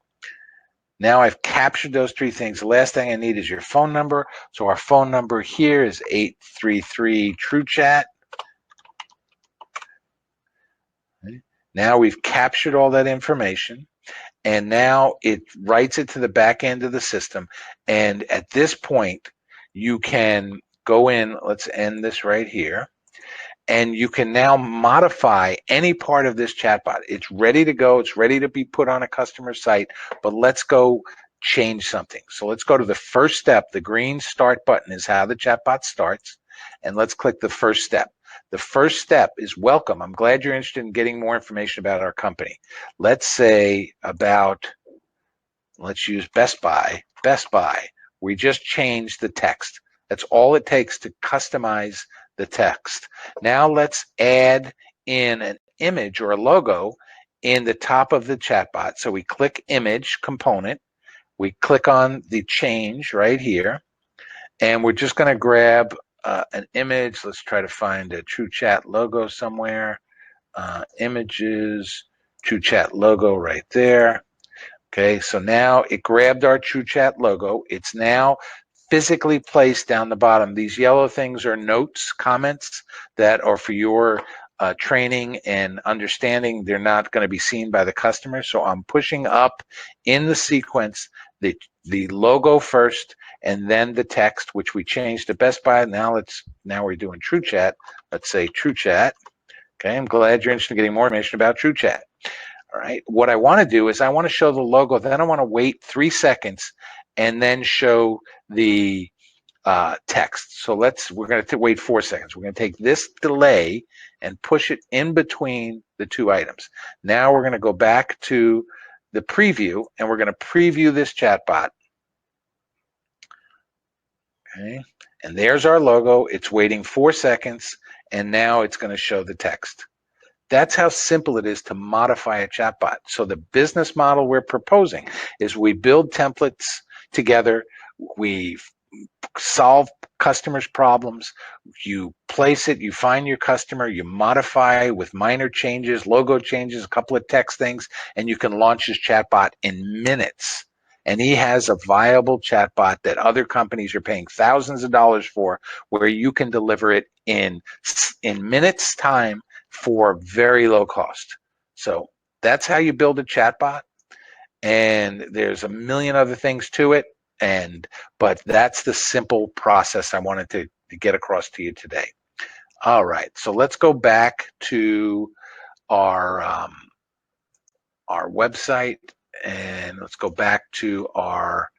Now I've captured those 3 things. The last thing I need is your phone number. So our phone number here is 833-TruCHAT. Okay. Now we've captured all that information, and now it writes it to the back end of the system. And at this point, you can go in, let's end this right here. And you can now modify any part of this chatbot. It's ready to go. It's ready to be put on a customer site, but let's go change something. So let's go to the first step. The green start button is how the chatbot starts. And let's click the first step. The first step is welcome. I'm glad you're interested in getting more information about our company. Let's say let's use Best Buy. Best Buy. We just changed the text. That's all it takes to customize the text. Now let's add in an image or a logo in the top of the chatbot. So we click image component, we click on the change right here, and we're just going to grab an image. Let's try to find a TruCHAT logo somewhere. Images, TruCHAT logo right there. Okay, so now it grabbed our TruCHAT logo. It's now physically placed down the bottom. These yellow things are notes, comments that are for your training and understanding. They're not going to be seen by the customer. So I'm pushing up in the sequence the logo first and then the text, which we changed to Best Buy. Now we're doing TruCHAT. Let's say TruCHAT. Okay, I'm glad you're interested in getting more information about TruCHAT. All right, what I want to do is I want to show the logo, then I want to wait 3 seconds and then show the text. So we're going to wait 4 seconds. We're going to take this delay and push it in between the 2 items. Now we're going to go back to the preview, and we're going to preview this chatbot. Okay, and there's our logo. It's waiting 4 seconds, and now it's going to show the text. That's how simple it is to modify a chatbot. So the business model we're proposing is we build templates together, we solve customers' problems. You place it, you find your customer, you modify with minor changes, logo changes, a couple of text things, and you can launch his chatbot in minutes. And he has a viable chatbot that other companies are paying thousands of dollars for, where you can deliver it in minutes time for very low cost. So that's how you build a chatbot. And there's a million other things to it. But that's the simple process I wanted to get across to you today. All right, so let's go back to our website, and let's go back to our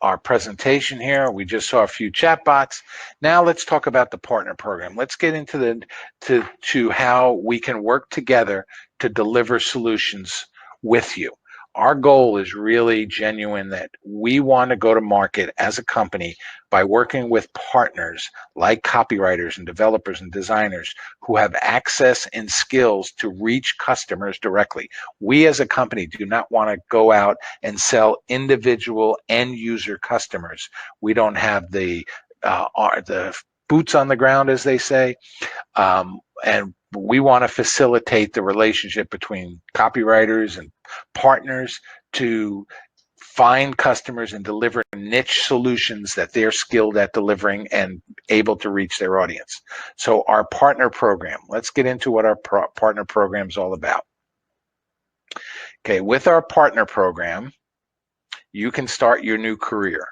our presentation here. We just saw a few chatbots. Now let's talk about the partner program. Let's get into to how we can work together to deliver solutions with you. Our goal is really genuine, that we want to go to market as a company by working with partners like copywriters and developers and designers who have access and skills to reach customers directly. We as a company do not want to go out and sell individual end user customers. We don't have the boots on the ground, as they say, and we want to facilitate the relationship between copywriters and partners to find customers and deliver niche solutions that they're skilled at delivering and able to reach their audience. So our partner program, let's get into what our partner program is all about. Okay, with our partner program, you can start your new career.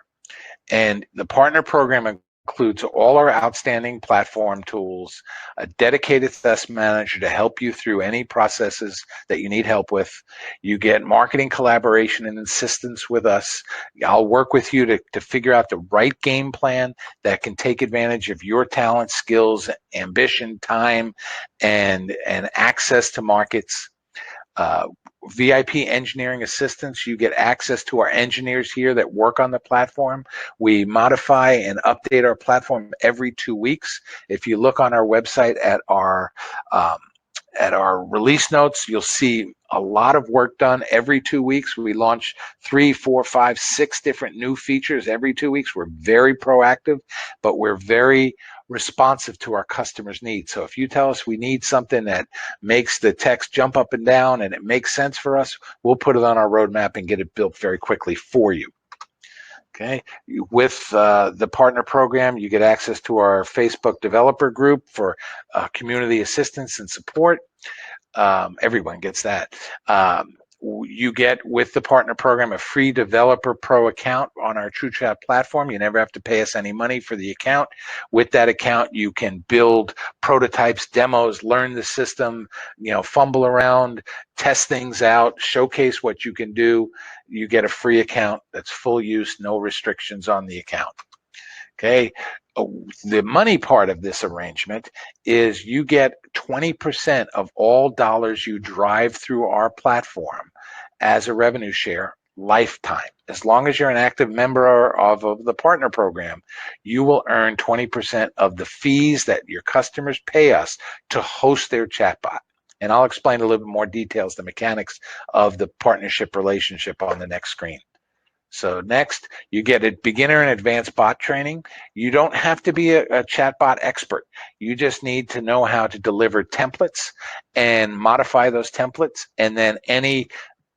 And the partner program includes all our outstanding platform tools, a dedicated test manager to help you through any processes that you need help with. You get marketing collaboration and assistance with us. I'll work with you to figure out the right game plan that can take advantage of your talent, skills, ambition, time, and access to markets. VIP engineering assistance, you get access to our engineers here that work on the platform. We modify and update our platform every 2 weeks. If you look on our website at our release notes, you'll see a lot of work done every 2 weeks. We launch 3, 4, 5, 6 different new features every 2 weeks. We're very proactive, but we're very responsive to our customers' needs. So if you tell us we need something that makes the text jump up and down and it makes sense for us, we'll put it on our roadmap and get it built very quickly for you. Okay, with the partner program, you get access to our Facebook developer group for community assistance and support. Everyone gets that. You get, with the partner program, a free Developer Pro account on our TruCHAT platform. You never have to pay us any money for the account. With that account, you can build prototypes, demos, learn the system, fumble around, test things out, showcase what you can do. You get a free account that's full use, no restrictions on the account. Okay, the money part of this arrangement is you get 20% of all dollars you drive through our platform as a revenue share lifetime. As long as you're an active member of the partner program, you will earn 20% of the fees that your customers pay us to host their chatbot. And I'll explain a little bit more details, the mechanics of the partnership relationship, on the next screen. So next, you get a beginner and advanced bot training. You don't have to be a chatbot expert. You just need to know how to deliver templates and modify those templates. And then any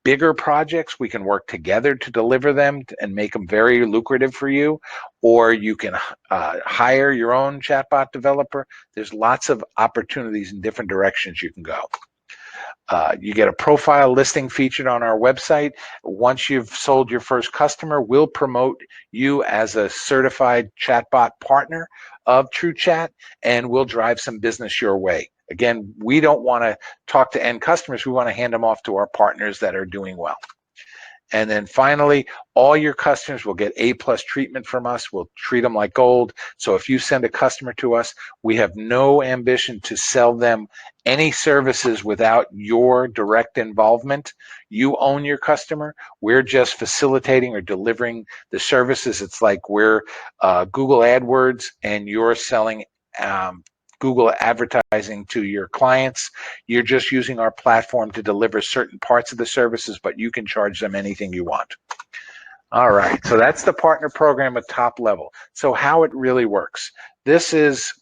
bigger projects, we can work together to deliver them and make them very lucrative for you. Or you can hire your own chatbot developer. There's lots of opportunities in different directions you can go. You get a profile listing featured on our website. Once you've sold your first customer, we'll promote you as a certified chatbot partner of TruCHAT, and we'll drive some business your way. Again, we don't want to talk to end customers. We want to hand them off to our partners that are doing well. And then finally, all your customers will get A+ treatment from us. We'll treat them like gold. So if you send a customer to us, we have no ambition to sell them any services without your direct involvement. You own your customer. We're just facilitating or delivering the services. It's like we're Google AdWords and you're selling Google advertising to your clients. You're just using our platform to deliver certain parts of the services, but you can charge them anything you want. All right, so that's the partner program at top level. So how it really works. This is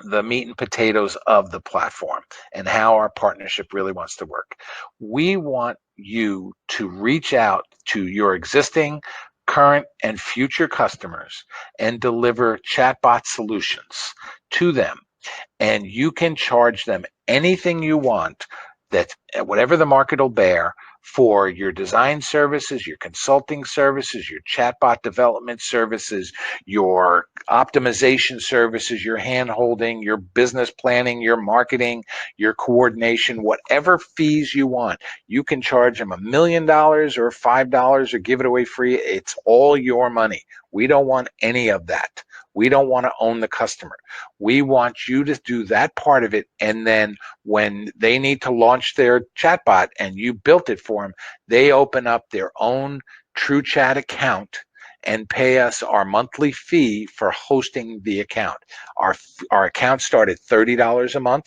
the meat and potatoes of the platform and how our partnership really wants to work. We want you to reach out to your existing, current, and future customers and deliver chatbot solutions to them. And you can charge them anything you want, that whatever the market will bear, for your design services, your consulting services, your chatbot development services, your optimization services, your hand-holding, your business planning, your marketing, your coordination, whatever fees you want. You can charge them $1 million or $5 or give it away free. It's all your money. We don't want any of that. We don't want to own the customer. We want you to do that part of it, and then when they need to launch their chatbot and you built it for them, they open up their own TruCHAT account and pay us our monthly fee for hosting the account. Our account started $30 a month,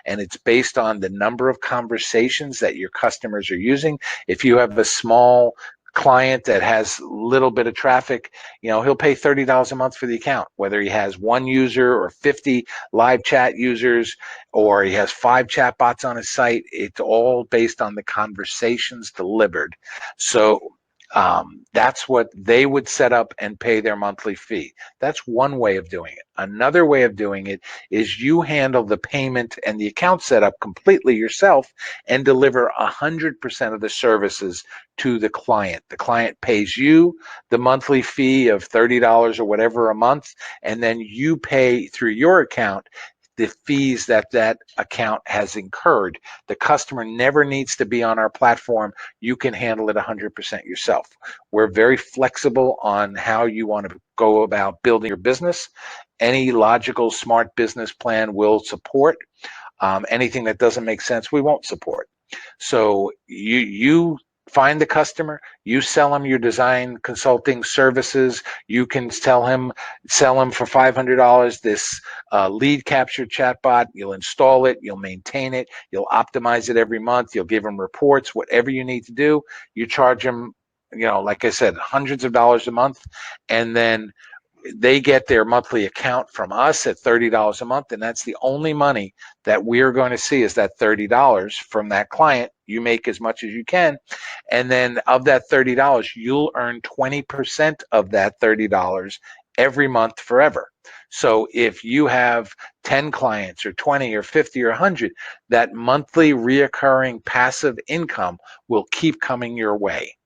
and it's based on the number of conversations that your customers are using. If you have a small client that has a little bit of traffic, he'll pay $30 a month for the account, whether he has one user or 50 live chat users, or he has 5 chatbots on his site. It's all based on the conversations delivered. So that's what they would set up and pay their monthly fee. That's one way of doing it. Another way of doing it is you handle the payment and the account setup completely yourself and deliver 100% of the services to the client. The client pays you the monthly fee of $30 or whatever a month, and then you pay through your account the fees that account has incurred. The customer never needs to be on our platform. You can handle it 100% yourself. We're very flexible on how you want to go about building your business. Any logical, smart business plan will support. Anything that doesn't make sense, we won't support. So you find the customer, you sell them your design consulting services. You can sell him for $500 this lead capture chatbot. You'll install it, you'll maintain it, you'll optimize it every month, you'll give him reports, whatever you need to do. You charge him, like I said, hundreds of dollars a month, and then they get their monthly account from us at $30 a month, and that's the only money that we're going to see is that $30 from that client. You make as much as you can, and then of that $30, you'll earn 20% of that $30 every month forever. So if you have 10 clients or 20 or 50 or 100, that monthly reoccurring passive income will keep coming your way.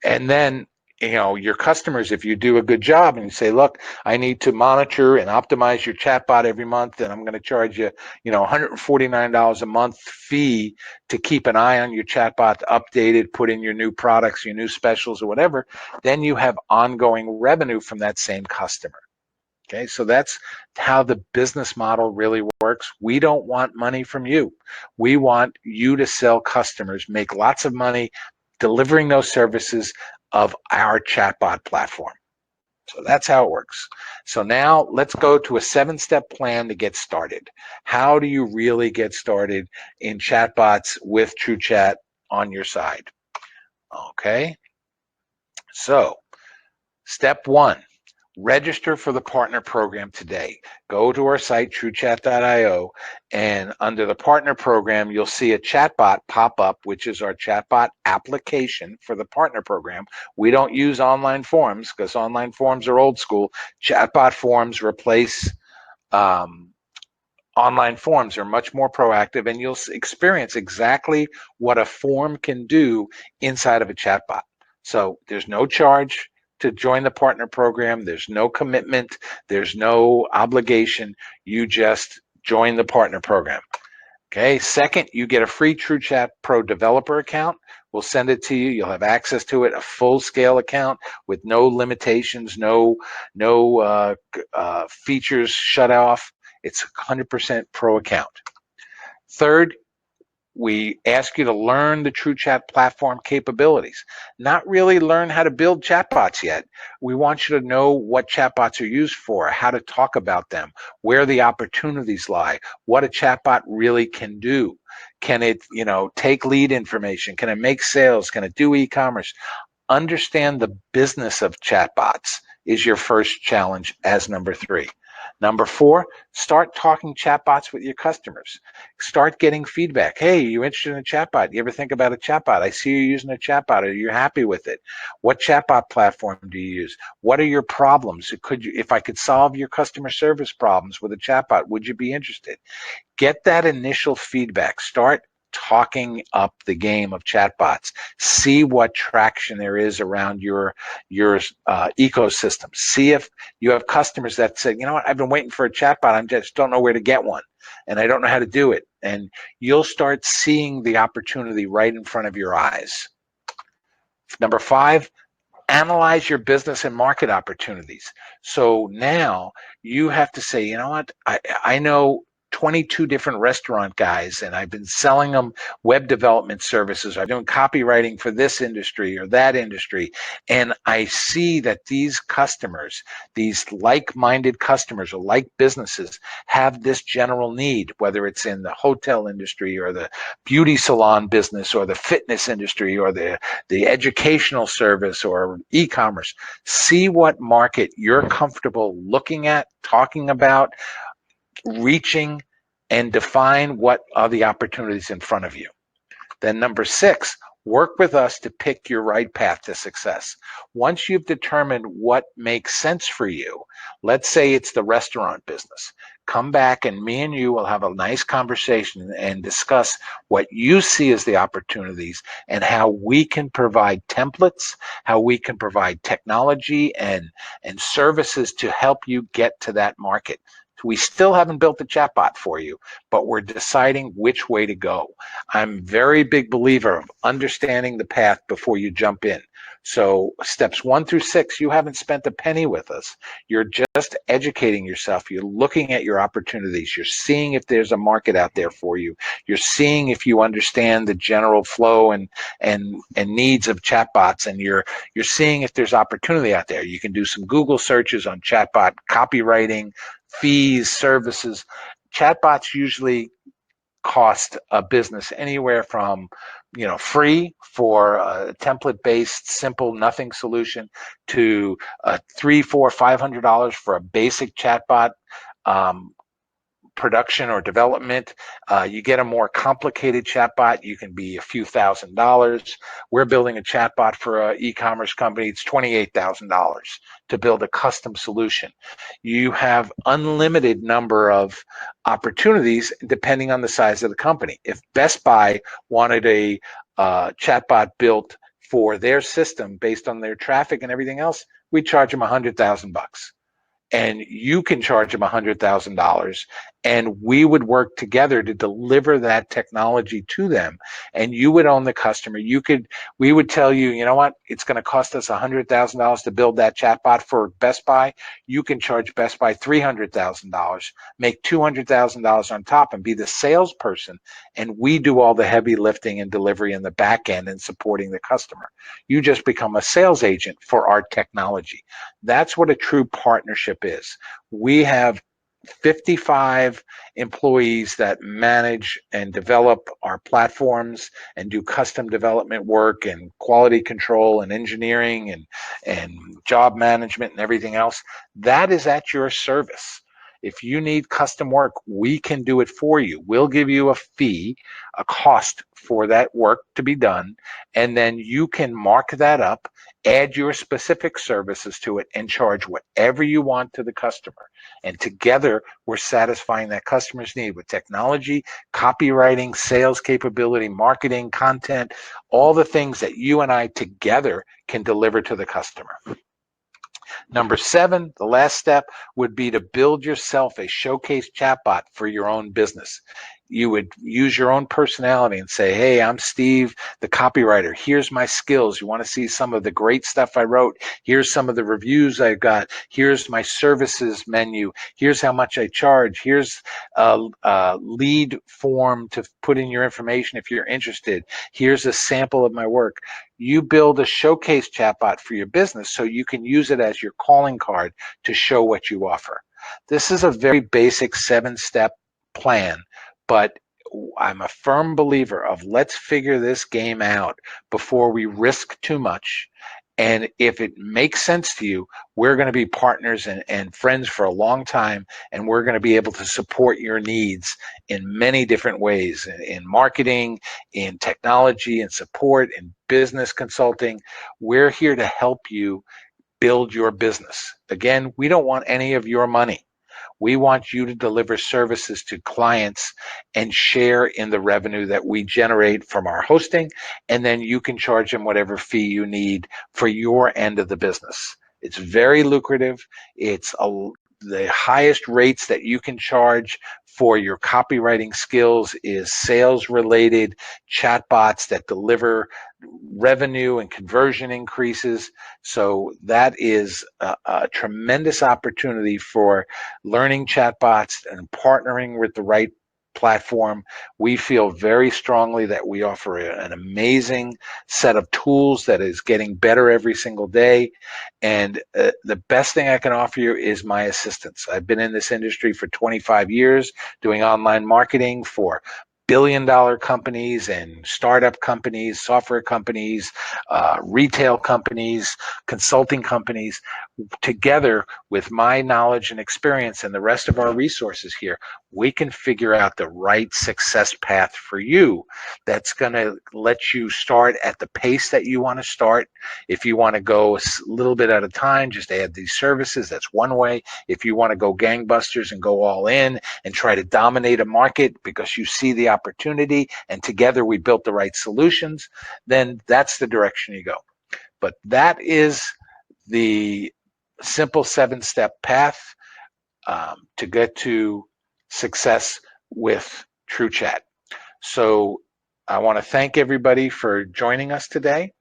And then your customers, if you do a good job and you say, look, I need to monitor and optimize your chatbot every month, and I'm going to charge you, $149 a month fee to keep an eye on your chatbot, updated, put in your new products, your new specials or whatever, then you have ongoing revenue from that same customer. Okay, so that's how the business model really works. We don't want money from you. We want you to sell customers, make lots of money delivering those services of our chatbot platform. So that's how it works. So now let's go to a 7-step plan to get started. How do you really get started in chatbots with TruCHAT on your side? Okay, so step 1. Register for the partner program today. Go to our site, TruCHAT.io, and under the partner program, you'll see a chatbot pop up, which is our chatbot application for the partner program. We don't use online forms because online forms are old school. Chatbot forms replace online forms, are much more proactive, and you'll experience exactly what a form can do inside of a chatbot. So there's no charge to join the partner program. There's no commitment. There's no obligation. You just join the partner program. Okay. Second, you get a free TruCHAT Pro developer account. We'll send it to you. You'll have access to it, a full-scale account with no limitations, no features shut off. It's 100% pro account. Third, We ask you to learn the TruCHAT platform capabilities, not really learn how to build chatbots yet. We want you to know what chatbots are used for, how to talk about them, where the opportunities lie, what a chatbot really can do. Can it, take lead information? Can it make sales? Can it do e-commerce? Understand the business of chatbots is your first challenge as number 3. Number 4, start talking chatbots with your customers. Start getting feedback. Hey, you interested in a chatbot? You ever think about a chatbot? I see you using a chatbot. Are you happy with it? What chatbot platform do you use? What are your problems? If I could solve your customer service problems with a chatbot, would you be interested? Get that initial feedback. Start talking up the game of chatbots. See what traction there is around your ecosystem. See if you have customers that say, you know what, I've been waiting for a chatbot. I just don't know where to get one, and I don't know how to do it. And you'll start seeing the opportunity right in front of your eyes. Number 5, analyze your business and market opportunities. So now you have to say, you know what, I know 22 different restaurant guys, and I've been selling them web development services. I'm doing copywriting for this industry or that industry. And I see that these customers, these like-minded customers or like businesses, have this general need, whether it's in the hotel industry or the beauty salon business or the fitness industry or the educational service or e-commerce. See what market you're comfortable looking at, talking about, reaching, and define what are the opportunities in front of you. Then number 6, work with us to pick your right path to success. Once you've determined what makes sense for you, let's say it's the restaurant business, come back and me and you will have a nice conversation and discuss what you see as the opportunities and how we can provide templates, how we can provide technology and services to help you get to that market. We still haven't built the chatbot for you, but we're deciding which way to go. I'm a very big believer of understanding the path before you jump in. So steps 1 through 6, you haven't spent a penny with us. You're just educating yourself. You're looking at your opportunities. You're seeing if there's a market out there for you. You're seeing if you understand the general flow and needs of chatbots, and you're seeing if there's opportunity out there. You can do some Google searches on chatbot copywriting, fees, services. Chatbots usually cost a business anywhere from, free for a template-based, simple, nothing solution to $300, $400, $500 for a basic chatbot production or development. You get a more complicated chatbot, you can be a few $1,000s. We're building a chatbot for an e-commerce company. It's $28,000 to build a custom solution. You have unlimited number of opportunities depending on the size of the company. If Best Buy wanted a chatbot built for their system based on their traffic and everything else, we charge them $100,000. And you can charge them $100,000, and we would work together to deliver that technology to them. And you would own the customer. We would tell you, you know what, it's going to cost us $100,000 to build that chatbot for Best Buy. You can charge Best Buy $300,000, make $200,000 on top, and be the salesperson. And we do all the heavy lifting and delivery in the back end and supporting the customer. You just become a sales agent for our technology. That's what a true partnership is. We have 55 employees that manage and develop our platforms and do custom development work and quality control and engineering and job management and everything else. That is at your service. If you need custom work, we can do it for you. We'll give you a fee, a cost for that work to be done, and then you can mark that up, add your specific services to it, and charge whatever you want to the customer. And together, we're satisfying that customer's need with technology, copywriting, sales capability, marketing, content, all the things that you and I together can deliver to the customer. Number 7, the last step would be to build yourself a showcase chatbot for your own business. you would use your own personality and say, hey, I'm Steve, the copywriter. Here's my skills. You want to see some of the great stuff I wrote? Here's some of the reviews I got. Here's my services menu. Here's how much I charge. Here's a lead form to put in your information if you're interested. Here's a sample of my work. You build a showcase chatbot for your business so you can use it as your calling card to show what you offer. This is a very basic 7-step plan, but I'm a firm believer of let's figure this game out before we risk too much. And if it makes sense to you, we're going to be partners and friends for a long time, and we're going to be able to support your needs in many different ways, in marketing, in technology, in support, in business consulting. We're here to help you build your business. Again, we don't want any of your money. We want you to deliver services to clients and share in the revenue that we generate from our hosting, and then you can charge them whatever fee you need for your end of the business. It's very lucrative. It's the highest rates that you can charge for your copywriting skills is sales-related chatbots that deliver revenue and conversion increases. So that is a tremendous opportunity for learning chatbots and partnering with the right platform. We feel very strongly that we offer an amazing set of tools that is getting better every single day. And the best thing I can offer you is my assistance. I've been in this industry for 25 years doing online marketing for billion-dollar companies and startup companies, software companies, retail companies, consulting companies. Together with my knowledge and experience and the rest of our resources here, we can figure out the right success path for you that's going to let you start at the pace that you want to start. If you want to go a little bit at a time, just add these services. That's one way. If you want to go gangbusters and go all in and try to dominate a market because you see the opportunity and together we built the right solutions, then that's the direction you go. But that is the simple 7-step path to get to success with TruCHAT. So I want to thank everybody for joining us today.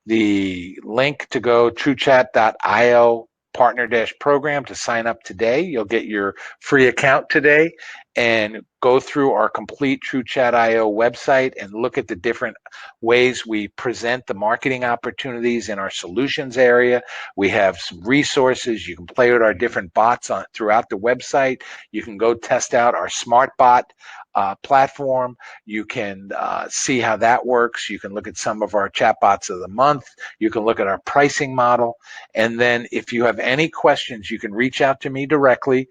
The link to go TruCHAT.io partner-program to sign up today. You'll get your free account today and go through our complete TruCHAT.io website and look at the different ways we present the marketing opportunities in our solutions area. We have some resources. You can play with our different bots throughout the website. You can go test out our smart bot platform. You can see how that works. You can look at some of our chatbots of the month. You can look at our pricing model. And then if you have any questions, you can reach out to me directly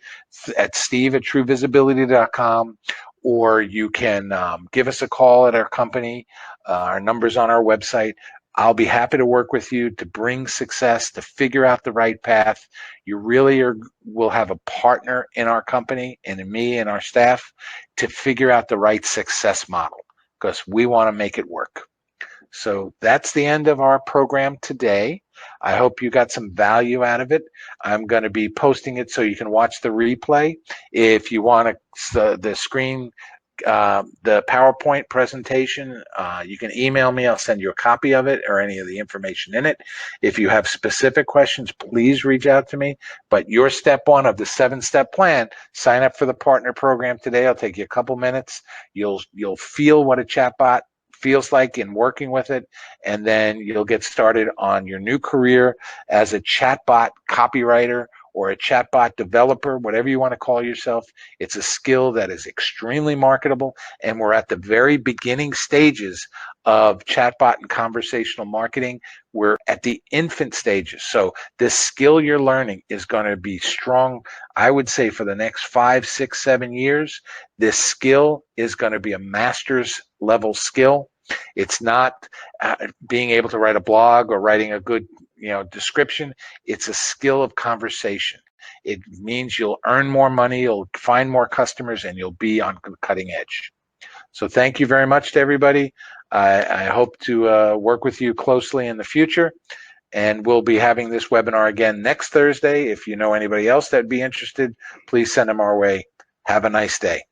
at steve@truevisibility.com, or you can give us a call at our company. Our number's on our website. I'll be happy to work with you to bring success, to figure out the right path. You really will have a partner in our company and in me and our staff to figure out the right success model because we want to make it work. So that's the end of our program today. I hope you got some value out of it. I'm going to be posting it so you can watch the replay. If you want the screen, the PowerPoint presentation, you can email me. I'll send you a copy of it or any of the information in it. If you have specific questions, please reach out to me. But your step 1 of the 7-step plan, sign up for the partner program today. It'll take you a couple minutes. You'll feel what a chatbot feels like in working with it, and then you'll get started on your new career as a chatbot copywriter or a chatbot developer, whatever you want to call yourself. It's a skill that is extremely marketable, and we're at the very beginning stages of chatbot and conversational marketing. We're at the infant stages. So this skill you're learning is going to be strong, I would say, for the next 5, 6, 7 years. This skill is going to be a master's level skill. It's not being able to write a blog or writing a good description. It's a skill of conversation. It means you'll earn more money, you'll find more customers, and you'll be on the cutting edge. So thank you very much to everybody. I hope to work with you closely in the future. And we'll be having this webinar again next Thursday. If you know anybody else that'd be interested, please send them our way. Have a nice day.